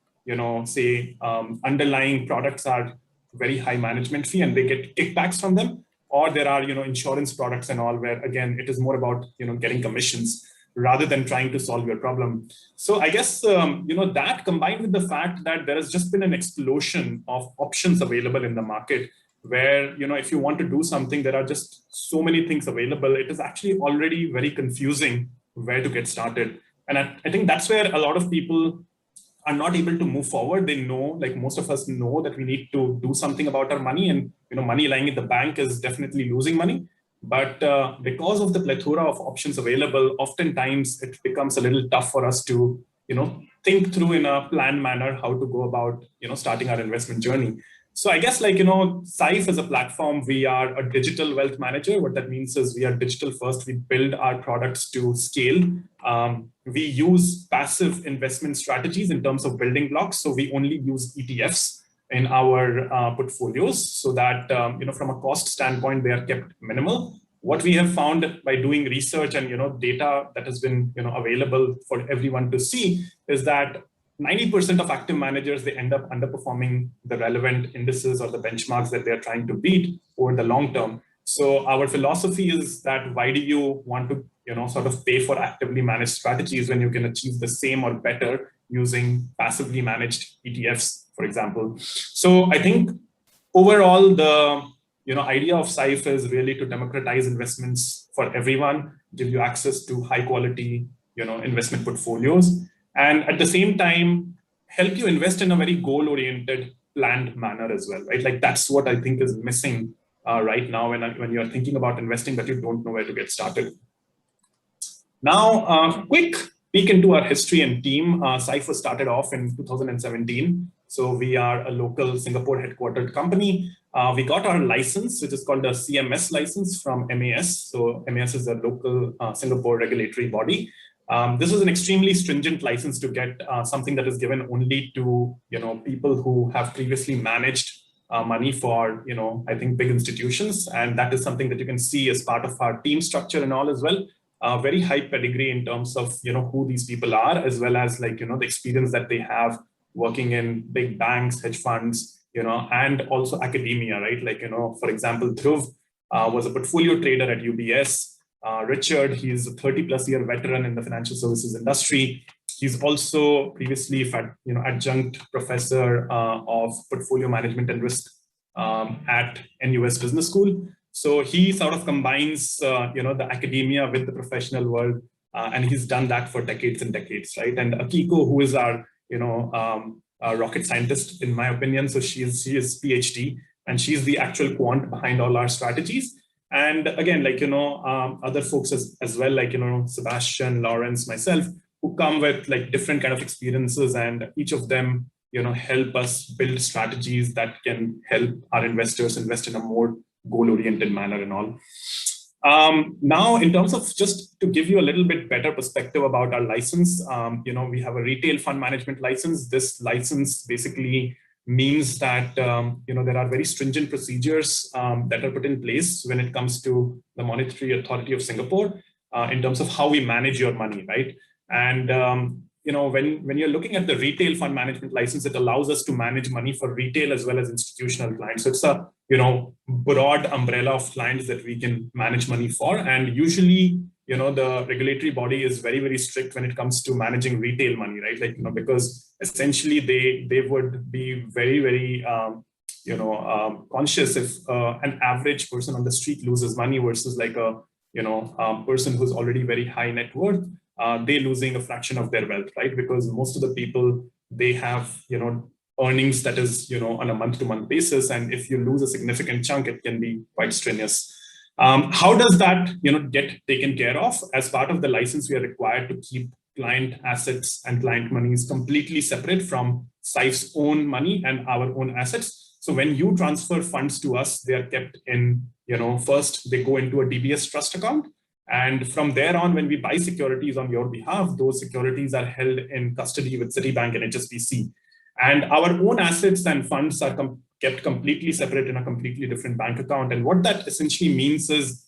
say, underlying products are very high management fee and they get kickbacks from them, or there are, insurance products and all where, again, it is more about, getting commissions rather than trying to solve your problem. So I guess, that combined with the fact that there has just been an explosion of options available in the market where, if you want to do something, there are just so many things available. It is actually already very confusing where to get started. And I think that's where a lot of people are not able to move forward. They know, like most of us know, that we need to do something about our money, and money lying in the bank is definitely losing money. But because of the plethora of options available, oftentimes it becomes a little tough for us to think through in a planned manner how to go about starting our investment journey. So I guess, like, Syfe as a platform, we are a digital wealth manager. What that means is we are digital first. We build our products to scale. We use passive investment strategies in terms of building blocks. So we only use ETFs in our portfolios so that, from a cost standpoint, they are kept minimal. What we have found by doing research and, data that has been, available for everyone to see is that 90% of active managers, they end up underperforming the relevant indices or the benchmarks that they're trying to beat over the long term. So our philosophy is that why do you want to, sort of pay for actively managed strategies when you can achieve the same or better using passively managed ETFs, for example. So I think overall, the idea of Syfe is really to democratize investments for everyone, give you access to high quality, investment portfolios, and at the same time, help you invest in a very goal-oriented, planned manner as well, right? Like that's what I think is missing right now when you're thinking about investing, but you don't know where to get started. Now, quick peek into our history and team. Syfe was started off in 2017. So we are a local Singapore headquartered company. We got our license, which is called a CMS license from MAS. So MAS is a local Singapore regulatory body. This is an extremely stringent license to get, something that is given only to people who have previously managed money for I think big institutions, and that is something that you can see as part of our team structure and all as well. Very high pedigree in terms of who these people are, as well as like the experience that they have working in big banks, hedge funds, and also academia, right? Like for example, Dhruv was a portfolio trader at UBS. Richard, he's a 30+ year veteran in the financial services industry. He's also previously, adjunct professor of portfolio management and risk at NUS Business School. So he sort of combines, the academia with the professional world, and he's done that for decades and decades, right? And Akiko, who is our, a rocket scientist, in my opinion. So she is PhD, and she's the actual quant behind all our strategies. And again, like, other folks as well, like, Sebastian, Lawrence, myself, who come with like different kind of experiences, and each of them, help us build strategies that can help our investors invest in a more goal-oriented manner and all. Now, in terms of just to give you a little bit better perspective about our license, we have a retail fund management license. This license basically means that there are very stringent procedures that are put in place when it comes to the Monetary Authority of Singapore in terms of how we manage your money, right? And when you're looking at the retail fund management license, it allows us to manage money for retail as well as institutional clients. So it's a broad umbrella of clients that we can manage money for. And usually, the regulatory body is very, very strict when it comes to managing retail money, right? Like, because essentially they would be very, very, conscious if an average person on the street loses money versus like a, person who's already very high net worth, they losing a fraction of their wealth, right? Because most of the people, they have, earnings that is, on a month-to-month basis. And if you lose a significant chunk, it can be quite strenuous. How does that, get taken care of? As part of the license, we are required to keep client assets and client monies completely separate from Syfe's own money and our own assets. So when you transfer funds to us, they are kept in, first they go into a DBS trust account. And from there on, when we buy securities on your behalf, those securities are held in custody with Citibank and HSBC. And our own assets and funds are kept completely separate in a completely different bank account. And what that essentially means is,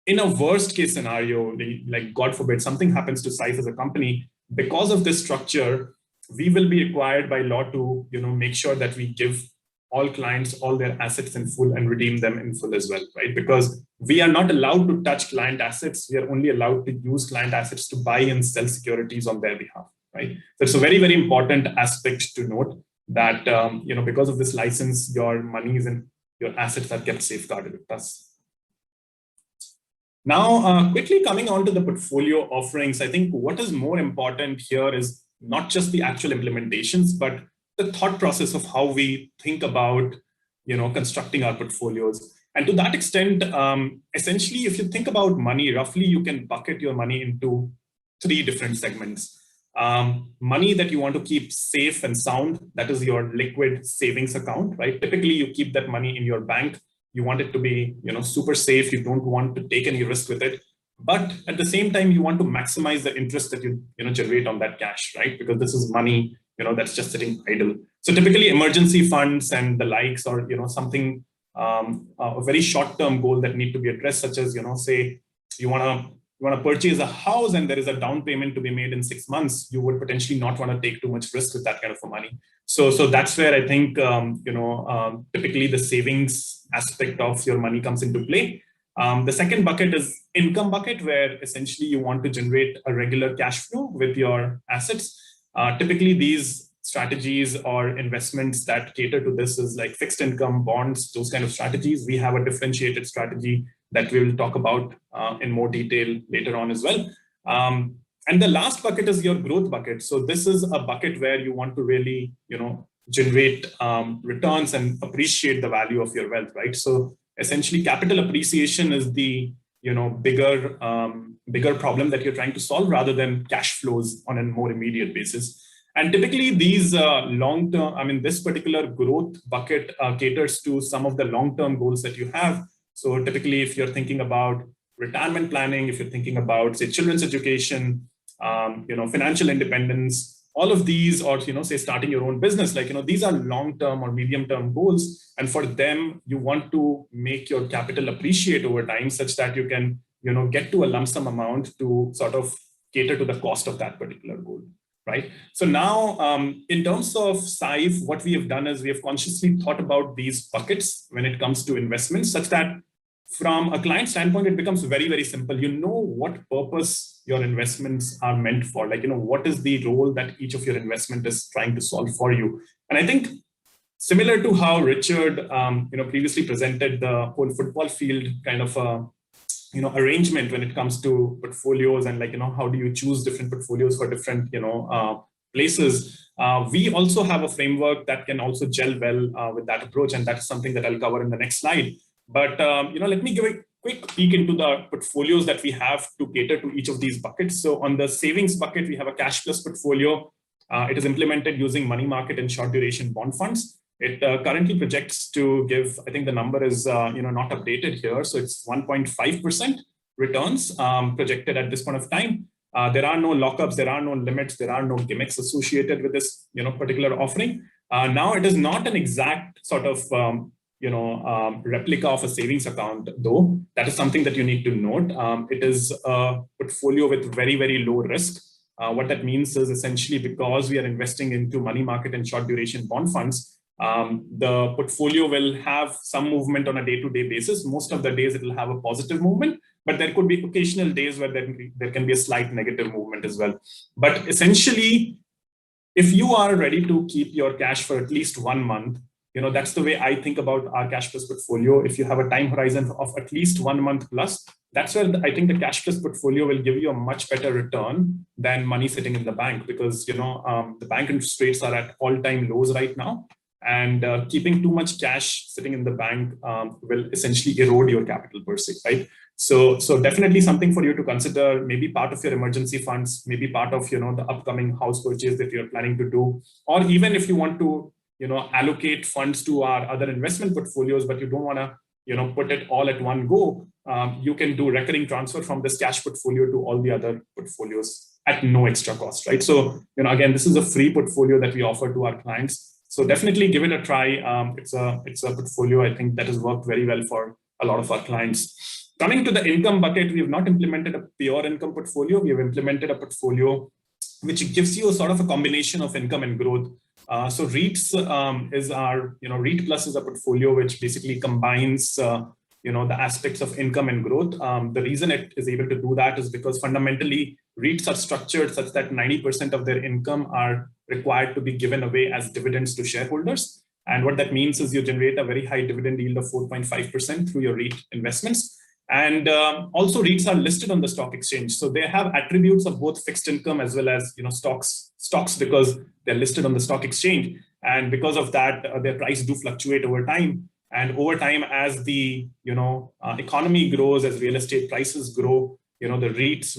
in a worst case scenario, like God forbid, something happens to Syfe as a company, because of this structure, we will be required by law to, make sure that we give all clients all their assets in full and redeem them in full as well, right? Because we are not allowed to touch client assets. We are only allowed to use client assets to buy and sell securities on their behalf, right? So it's a very, very important aspect to note that, because of this license, your monies and your assets are kept safeguarded with us. Now, quickly coming on to the portfolio offerings, I think what is more important here is not just the actual implementations, but the thought process of how we think about, constructing our portfolios. And to that extent, essentially, if you think about money, roughly you can bucket your money into 3 different segments. Money that you want to keep safe and sound, that is your liquid savings account, right? Typically, you keep that money in your bank. You want it to be, super safe. You don't want to take any risk with it. But at the same time, you want to maximize the interest that you, generate on that cash, right? Because this is money, that's just sitting idle. So typically emergency funds and the likes, or, something, a very short-term goal that need to be addressed, such as, say you want to purchase a house and there is a down payment to be made in 6 months, you would potentially not want to take too much risk with that kind of money. So that's where I think, typically the savings aspect of your money comes into play. The second bucket is income bucket, where essentially you want to generate a regular cash flow with your assets. Typically, these strategies or investments that cater to this is like fixed income, bonds, those kind of strategies. We have a differentiated strategy that we will talk about in more detail later on as well. And the last bucket is your growth bucket. So this is a bucket where you want to really, generate returns and appreciate the value of your wealth, right? So essentially, capital appreciation is the bigger problem that you're trying to solve, rather than cash flows on a more immediate basis. And typically, these long-term, this particular growth bucket caters to some of the long-term goals that you have. So typically, if you're thinking about retirement planning, if you're thinking about, say, children's education, financial independence, all of these, or, say, starting your own business, these are long-term or medium-term goals. And for them, you want to make your capital appreciate over time, such that you can, get to a lump sum amount to sort of cater to the cost of that particular goal, right? So now, in terms of Syfe, what we have done is we have consciously thought about these buckets when it comes to investments, such that from a client standpoint, it becomes very, very simple. You know what purpose your investments are meant for. What is the role that each of your investment is trying to solve for you. And I think similar to how Richard, previously presented the whole football field kind of, arrangement when it comes to portfolios and how do you choose different portfolios for different, places. We also have a framework that can also gel well with that approach. And that's something that I'll cover in the next slide. But, let me give a quick peek into the portfolios that we have to cater to each of these buckets. So on the savings bucket, we have a cash plus portfolio. It is implemented using money market and short duration bond funds. It currently projects to give, I think the number is, not updated here. So it's 1.5% returns projected at this point of time. There are no lockups, there are no limits, there are no gimmicks associated with this, particular offering. Now it is not an exact sort of, replica of a savings account, though. That is something that you need to note. It is a portfolio with very, very low risk. What that means is essentially, because we are investing into money market and short duration bond funds, the portfolio will have some movement on a day-to-day basis. Most of the days it will have a positive movement, but there could be occasional days where there can be a slight negative movement as well. But essentially, if you are ready to keep your cash for at least 1 month, that's the way I think about our cash plus portfolio. If you have a time horizon of at least 1 month plus, that's where I think the cash plus portfolio will give you a much better return than money sitting in the bank, because the bank interest rates are at all-time lows right now, and keeping too much cash sitting in the bank will essentially erode your capital per se, right? So definitely something for you to consider. Maybe part of your emergency funds, maybe part of the upcoming house purchase that you're planning to do, or even if you want to allocate funds to our other investment portfolios, but you don't want to, put it all at one go, you can do recurring transfer from this cash portfolio to all the other portfolios at no extra cost, right? So, again, this is a free portfolio that we offer to our clients. So definitely give it a try. It's a portfolio, I think, that has worked very well for a lot of our clients. Coming to the income bucket, we have not implemented a pure income portfolio. We have implemented a portfolio which gives you a sort of a combination of income and growth. So REITs is our, REIT Plus is a portfolio which basically combines, the aspects of income and growth. The reason it is able to do that is because fundamentally REITs are structured such that 90% of their income are required to be given away as dividends to shareholders. And what that means is you generate a very high dividend yield of 4.5% through your REIT investments. And also REITs are listed on the stock exchange. So they have attributes of both fixed income as well as stocks because they're listed on the stock exchange. And because of that, their price do fluctuate over time. And over time, as the economy grows, as real estate prices grow, the REITs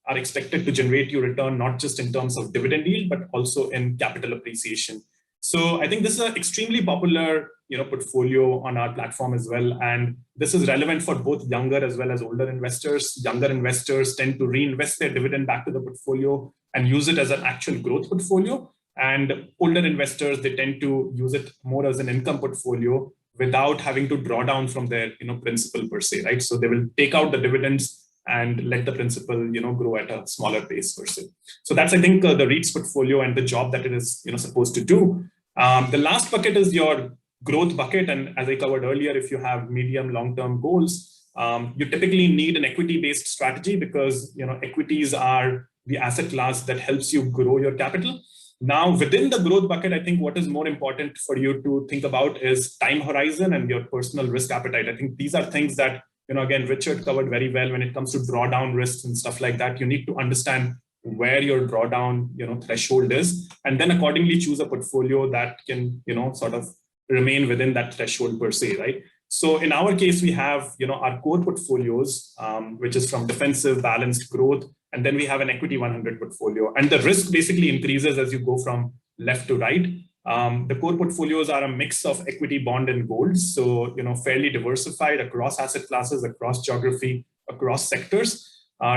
are expected to generate you return, not just in terms of dividend yield, but also in capital appreciation. So I think this is an extremely popular portfolio on our platform as well. And this is relevant for both younger as well as older investors. Younger investors tend to reinvest their dividend back to the portfolio and use it as an actual growth portfolio. And older investors, they tend to use it more as an income portfolio without having to draw down from their principal per se, right? So they will take out the dividends and let the principal grow at a smaller pace per se. So that's, I think, the REITs portfolio and the job that it is supposed to do. The last bucket is your growth bucket. And as I covered earlier, if you have medium long-term goals, you typically need an equity-based strategy because equities are the asset class that helps you grow your capital. Now, within the growth bucket, I think what is more important for you to think about is time horizon and your personal risk appetite. I think these are things that, again, Richard covered very well when it comes to drawdown risks and stuff like that. You need to understand where your drawdown, threshold is, and then accordingly choose a portfolio that can, sort of remain within that threshold per se, right? So in our case, we have, our core portfolios, which is from defensive, balanced, growth, and then we have an equity 100 portfolio. And the risk basically increases as you go from left to right. The core portfolios are a mix of equity, bond, and gold. So, fairly diversified across asset classes, across geography, across sectors.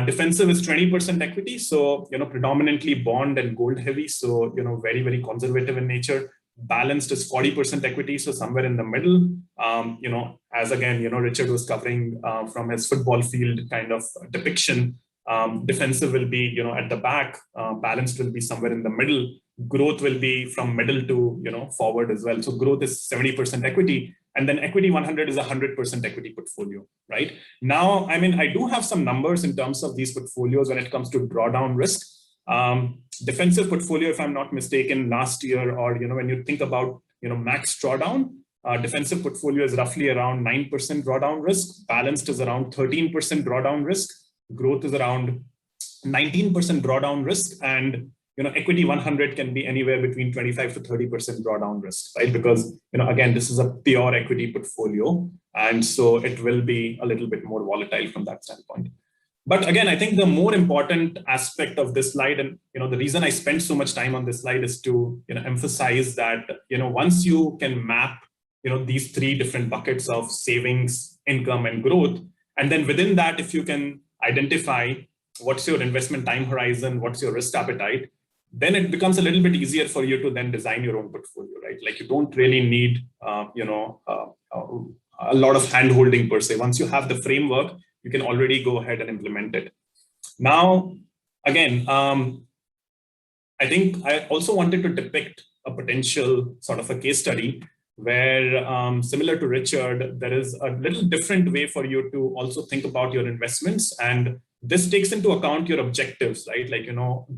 Defensive is 20% equity. So, predominantly bond and gold heavy. So, very, very conservative in nature. Balanced is 40% equity. So somewhere in the middle, as again, Richard was covering from his football field kind of depiction. Defensive will be, at the back, balanced will be somewhere in the middle. Growth will be from middle to, forward as well. So growth is 70% equity. And then equity 100 is 100% equity portfolio, right? Now, I mean, I do have some numbers in terms of these portfolios when it comes to drawdown risk. Defensive portfolio, if I'm not mistaken, last year, or, when you think about, max drawdown, defensive portfolio is roughly around 9% drawdown risk. Balanced is around 13% drawdown risk. Growth is around 19% drawdown risk. And, equity 100 can be anywhere between 25 to 30% drawdown risk, right? Because, again, this is a pure equity portfolio. And so it will be a little bit more volatile from that standpoint. But again, I think the more important aspect of this slide, and the reason I spent so much time on this slide is to emphasize that once you can map these three different buckets of savings, income, and growth, and then within that, if you can identify what's your investment time horizon, what's your risk appetite, then it becomes a little bit easier for you to then design your own portfolio, right? Like you don't really need a lot of hand holding per se. Once you have the framework, you can already go ahead and implement it. Now, again, I think I also wanted to depict a potential sort of a case study where, similar to Richard, there is a little different way for you to also think about your investments. And this takes into account your objectives, right? Like,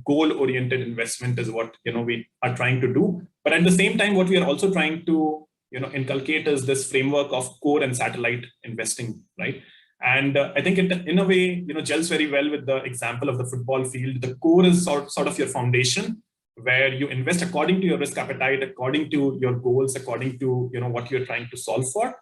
goal-oriented investment is what, we are trying to do. But at the same time, what we are also trying to, inculcate is this framework of core and satellite investing, right? And I think it, in a way, gels very well with the example of the football field. The core is sort of your foundation, where you invest according to your risk appetite, according to your goals, according to what you're trying to solve for.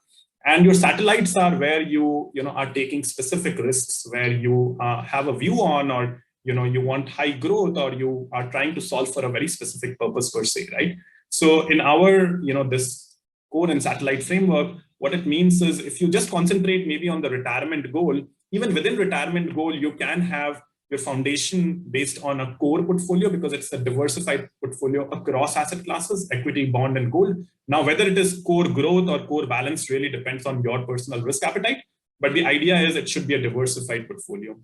And your satellites are where you are taking specific risks, where you have a view on, or you want high growth, or you are trying to solve for a very specific purpose per se, right? So in our this core and satellite framework, what it means is if you just concentrate maybe on the retirement goal, even within retirement goal, you can have your foundation based on a core portfolio because it's a diversified portfolio across asset classes, equity, bond, and gold. Now, whether it is core growth or core balance really depends on your personal risk appetite. But the idea is it should be a diversified portfolio.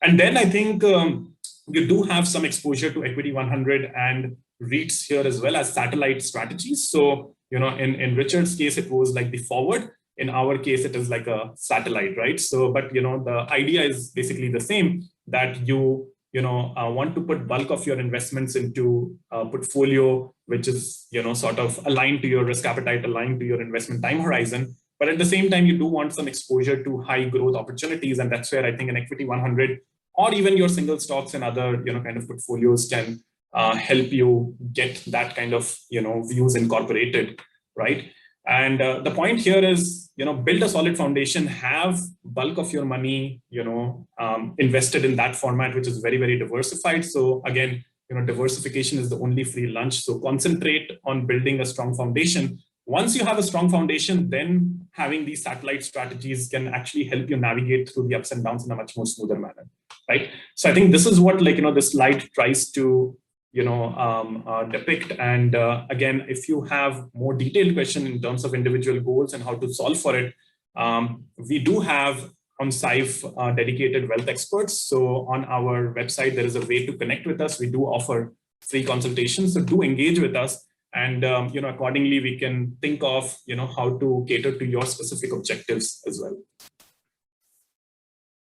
And then I think you do have some exposure to equity 100 and REITs here as well as satellite strategies. So, in Richard's case, it was like the forward. In our case, it is like a satellite, right? So, but, the idea is basically the same, that you want to put bulk of your investments into a portfolio, which is, sort of aligned to your risk appetite, aligned to your investment time horizon. But at the same time, you do want some exposure to high growth opportunities. And that's where I think an equity 100 or even your single stocks and other, kind of portfolios can help you get that kind of, views incorporated, right? And the point here is, build a solid foundation, have bulk of your money, invested in that format, which is very, very diversified. So again, diversification is the only free lunch. So concentrate on building a strong foundation. Once you have a strong foundation, then having these satellite strategies can actually help you navigate through the ups and downs in a much more smoother manner, right? So I think this is what this slide tries to depict. And again, if you have more detailed question in terms of individual goals and how to solve for it, we do have on Syfe dedicated wealth experts. So on our website, there is a way to connect with us. We do offer free consultations, so do engage with us. And accordingly, we can think of how to cater to your specific objectives as well.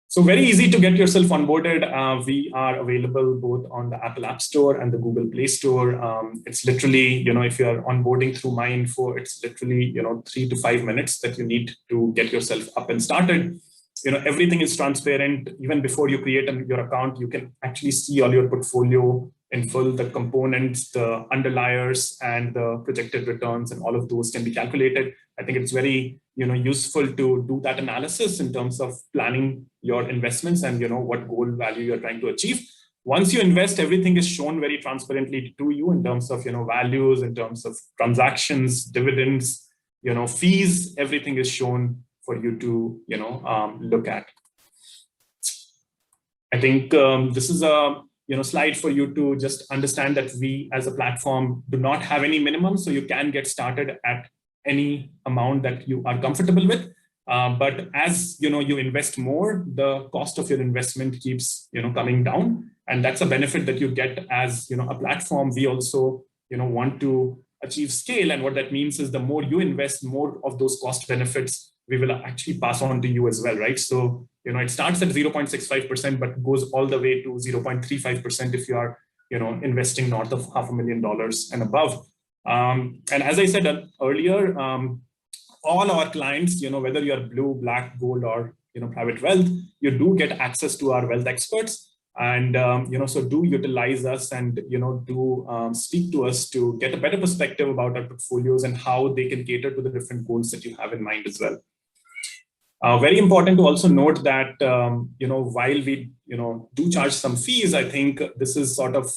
So very easy to get yourself onboarded. We are available both on the Apple App Store and the Google Play Store. It's literally, if you're onboarding through My Info, it's literally, 3 to 5 minutes that you need to get yourself up and started. Everything is transparent. Even before you create your account, you can actually see all your portfolio in full, the components, the underliers, and the projected returns, and all of those can be calculated. I think it's very, useful to do that analysis in terms of planning your investments and, what goal value you're trying to achieve. Once you invest, everything is shown very transparently to you in terms of, values, in terms of transactions, dividends, fees, everything is shown for you to, look at. I think this is a slide for you to just understand that we as a platform do not have any minimum, so you can get started at any amount that you are comfortable with. But as you invest more, the cost of your investment keeps coming down, and that's a benefit that you get as a platform. We also want to achieve scale, and what that means is the more you invest, more of those cost benefits we will actually pass on to you as well, right? So it starts at 0.65%, but goes all the way to 0.35% if you are investing north of $500,000 and above. And as I said earlier, all our clients, whether you're blue, black, gold, or private wealth, you do get access to our wealth experts. And so do utilize us and do speak to us to get a better perspective about our portfolios and how they can cater to the different goals that you have in mind as well. Very important to also note that while we do charge some fees, I think this is sort of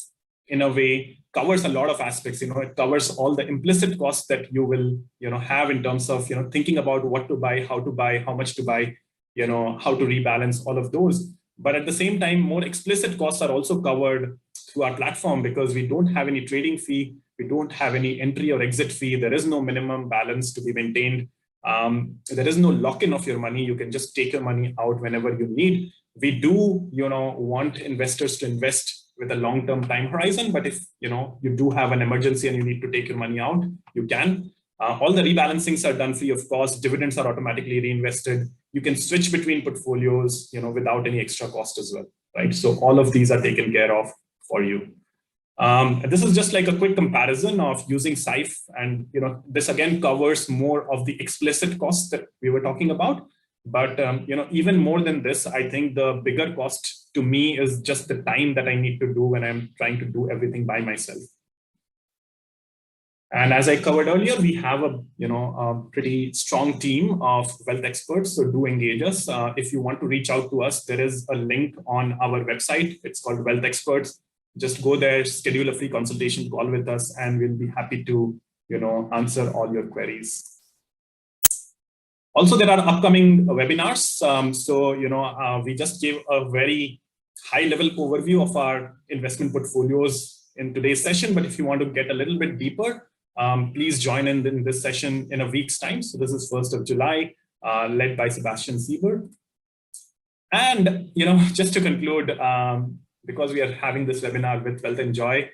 in a way covers a lot of aspects. It covers all the implicit costs that you will have in terms of thinking about what to buy, how much to buy, how to rebalance, all of those. But at the same time, more explicit costs are also covered through our platform because we don't have any trading fee, we don't have any entry or exit fee, there is no minimum balance to be maintained. There is no lock-in of your money. You can just take your money out whenever you need. We do, want investors to invest with a long-term time horizon. But if, you do have an emergency and you need to take your money out, you can. All the rebalancings are done free of cost. Dividends are automatically reinvested. You can switch between portfolios, without any extra cost as well, right? So all of these are taken care of for you. This is just like a quick comparison of using Syfe, and this again covers more of the explicit costs that we were talking about. But even more than this, I think the bigger cost to me is just the time that I need to do when I'm trying to do everything by myself. And as I covered earlier, we have a pretty strong team of wealth experts. So do engage us. If you want to reach out to us, there is a link on our website. It's called Wealth Experts. Just go there, schedule a free consultation call with us, and we'll be happy to, answer all your queries. Also, there are upcoming webinars. We just gave a very high-level overview of our investment portfolios in today's session. But if you want to get a little bit deeper, please join in this session in a week's time. So this is 1st of July, led by Sebastian Sieber. And just to conclude, because we are having this webinar with WealthEnjoy,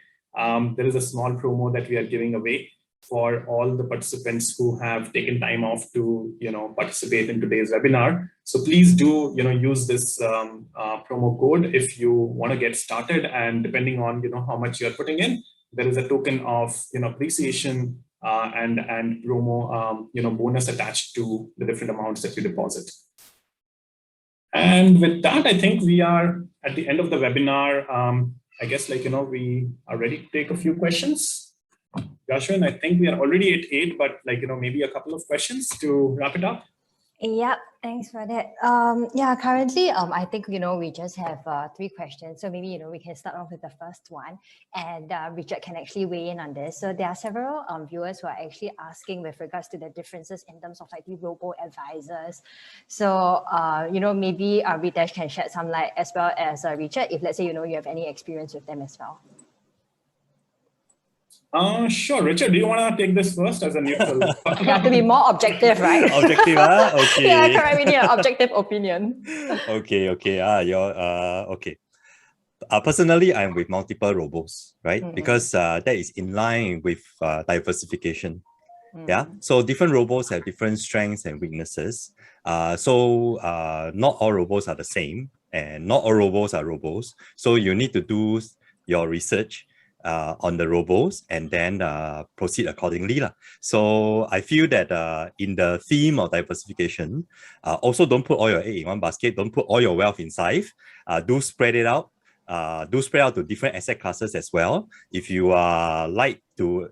there is a small promo that we are giving away for all the participants who have taken time off to participate in today's webinar. So please do use this promo code if you want to get started, and depending on how much you're putting in, there is a token of appreciation and promo bonus attached to the different amounts that you deposit. And with that, I think we are at the end of the webinar. I guess we are ready to take a few questions. Joshua, I think we are already at 8, but maybe a couple of questions to wrap it up. Yeah, thanks for that. Yeah, currently, I think, we just have 3 questions. So maybe, we can start off with the first one, and Richard can actually weigh in on this. So there are several viewers who are actually asking with regards to the differences in terms of the robo-advisors. So, maybe Ritesh can shed some light, as well as Richard, if let's say, you have any experience with them as well. Sure. Richard, do you want to take this first as a neutral? You have to be more objective, right? Objective, okay. Yeah, correct. We need an objective opinion. Okay. Okay. Personally, I'm with multiple robos, right? Because that is in line with diversification. Yeah. So different robos have different strengths and weaknesses. So not all robos are the same, and not all robos are robos. So you need to do your research on the robos and then proceed accordingly. So I feel that in the theme of diversification, also don't put all your egg in one basket. Don't put all your wealth in Syfe. Do spread it out. Do spread out to different asset classes as well. If you like to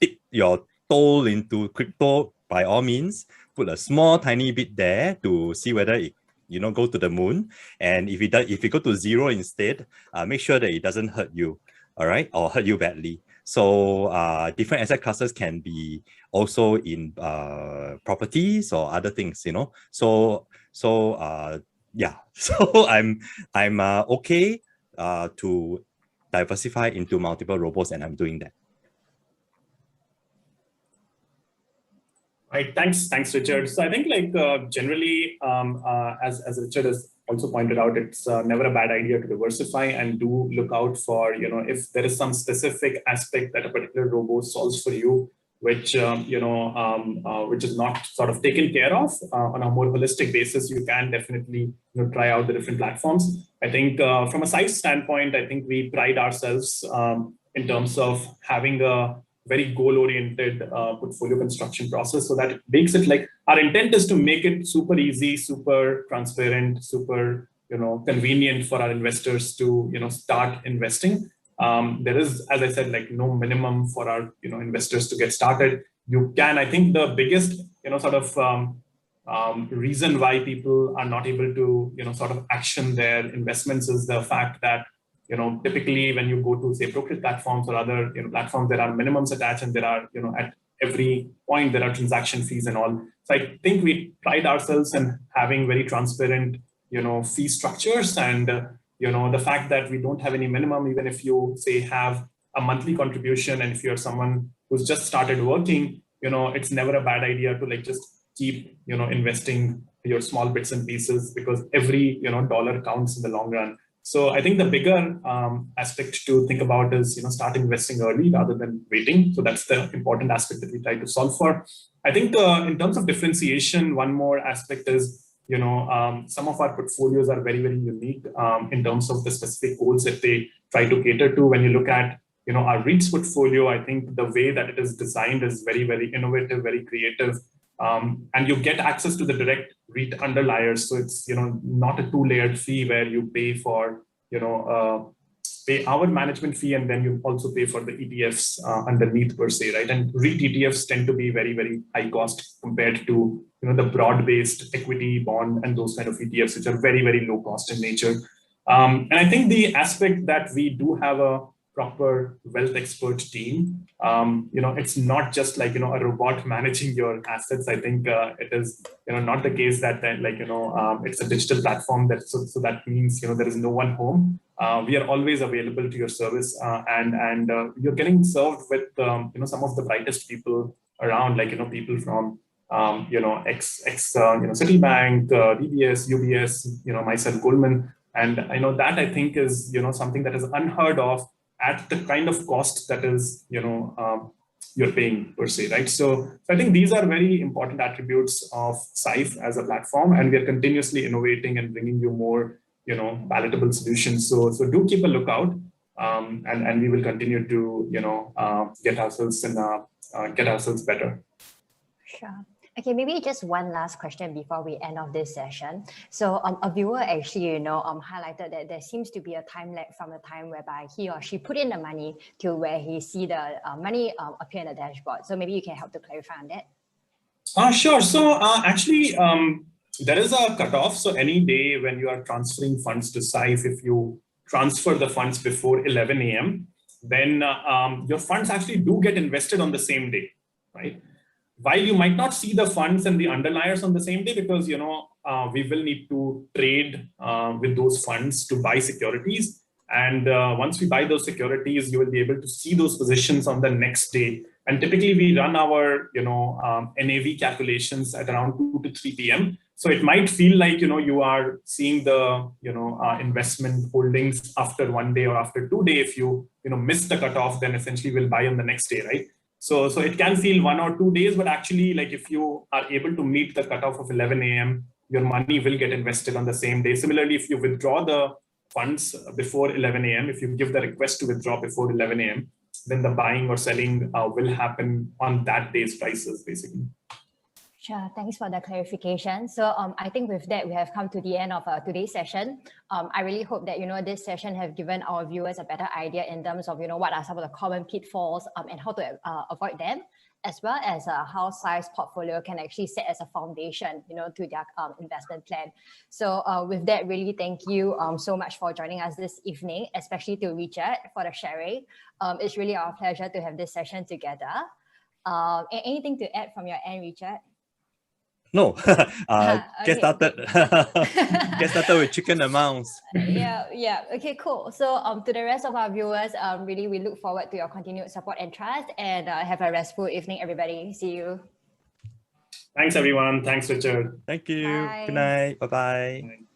dip your toe into crypto, by all means, put a small tiny bit there to see whether it go to the moon. And if it go to 0 instead, make sure that it doesn't hurt you. All right, or hurt you badly. So different asset classes can be also in properties or other things, So yeah, so I'm okay to diversify into multiple robos, and I'm doing that. Right. Thanks, Richard. So I think generally, as Richard has also pointed out, it's never a bad idea to diversify, and do look out for, if there is some specific aspect that a particular robo solves for you, which, which is not sort of taken care of on a more holistic basis, you can definitely try out the different platforms. I think from a Syfe standpoint, I think we pride ourselves in terms of having a very goal-oriented portfolio construction process. So that makes it our intent is to make it super easy, super transparent, super convenient for our investors to start investing. There is, as I said, no minimum for our investors to get started. You can, I think the biggest sort of reason why people are not able to sort of action their investments is the fact that typically when you go to say brokerage platforms or other platforms, there are minimums attached, and there are at every point there are transaction fees and all. So I think we pride ourselves in having very transparent fee structures, and the fact that we don't have any minimum, even if you say have a monthly contribution, and if you're someone who's just started working, it's never a bad idea to just keep investing your small bits and pieces, because every dollar counts in the long run. So I think the bigger aspect to think about is, start investing early rather than waiting. So that's the important aspect that we try to solve for. I think in terms of differentiation, one more aspect is, some of our portfolios are very, very unique in terms of the specific goals that they try to cater to. When you look at, our REITs portfolio, I think the way that it is designed is very, very innovative, very creative. And you get access to the direct REIT underliers. So it's, not a 2-layered fee where you pay for, pay our management fee, and then you also pay for the ETFs underneath per se, right? And REIT ETFs tend to be very, very high cost compared to, the broad-based equity, bond, and those kind of ETFs, which are very, very low cost in nature. And I think the aspect that we do have a proper wealth expert team. It's not just like, a robot managing your assets. I think it is, not the case that it's a digital platform so that means, there is no one home. We are always available to your service, and you're getting served with, some of the brightest people around, people from, Citibank, DBS, UBS, myself, Goldman. And that I think is, something that is unheard of at the kind of cost that is, you're paying per se, right? So I think these are very important attributes of Syfe as a platform, and we are continuously innovating and bringing you more, palatable solutions. So do keep a lookout, and we will continue to, get ourselves better. Sure. Okay, maybe just one last question before we end off this session. So a viewer actually, highlighted that there seems to be a time lag from the time whereby he or she put in the money to where he see the money appear in the dashboard. So maybe you can help to clarify on that. Sure. So actually, there is a cutoff. So any day when you are transferring funds to Syfe, if you transfer the funds before 11 a.m., then your funds actually do get invested on the same day, right? While you might not see the funds and the underliers on the same day, because we will need to trade with those funds to buy securities, and once we buy those securities, you will be able to see those positions on the next day. And typically, we run our NAV calculations at around 2 to 3 p.m. So it might feel like you are seeing the investment holdings after 1 day or after 2 days. If you miss the cutoff, then essentially we'll buy on the next day, right? So it can feel 1 or 2 days, but actually, like if you are able to meet the cutoff of 11 a.m., your money will get invested on the same day. Similarly, if you withdraw the funds before 11 a.m., if you give the request to withdraw before 11 a.m., then the buying or selling will happen on that day's prices, basically. Sure, thanks for the clarification. So I think with that, we have come to the end of today's session. I really hope that, this session have given our viewers a better idea in terms of, what are some of the common pitfalls and how to avoid them, as well as how Syfe's portfolio can actually set as a foundation, to their investment plan. So with that, really thank you so much for joining us this evening, especially to Richard for the sharing. It's really our pleasure to have this session together. Anything to add from your end, Richard? No, Okay. get started. Get started with chicken amounts. Yeah. Okay, cool. So to the rest of our viewers, really we look forward to your continued support and trust, and have a restful evening, everybody. See you. Thanks, everyone. Thanks, Richard. Thank you. Bye. Good night. Bye-bye. Bye.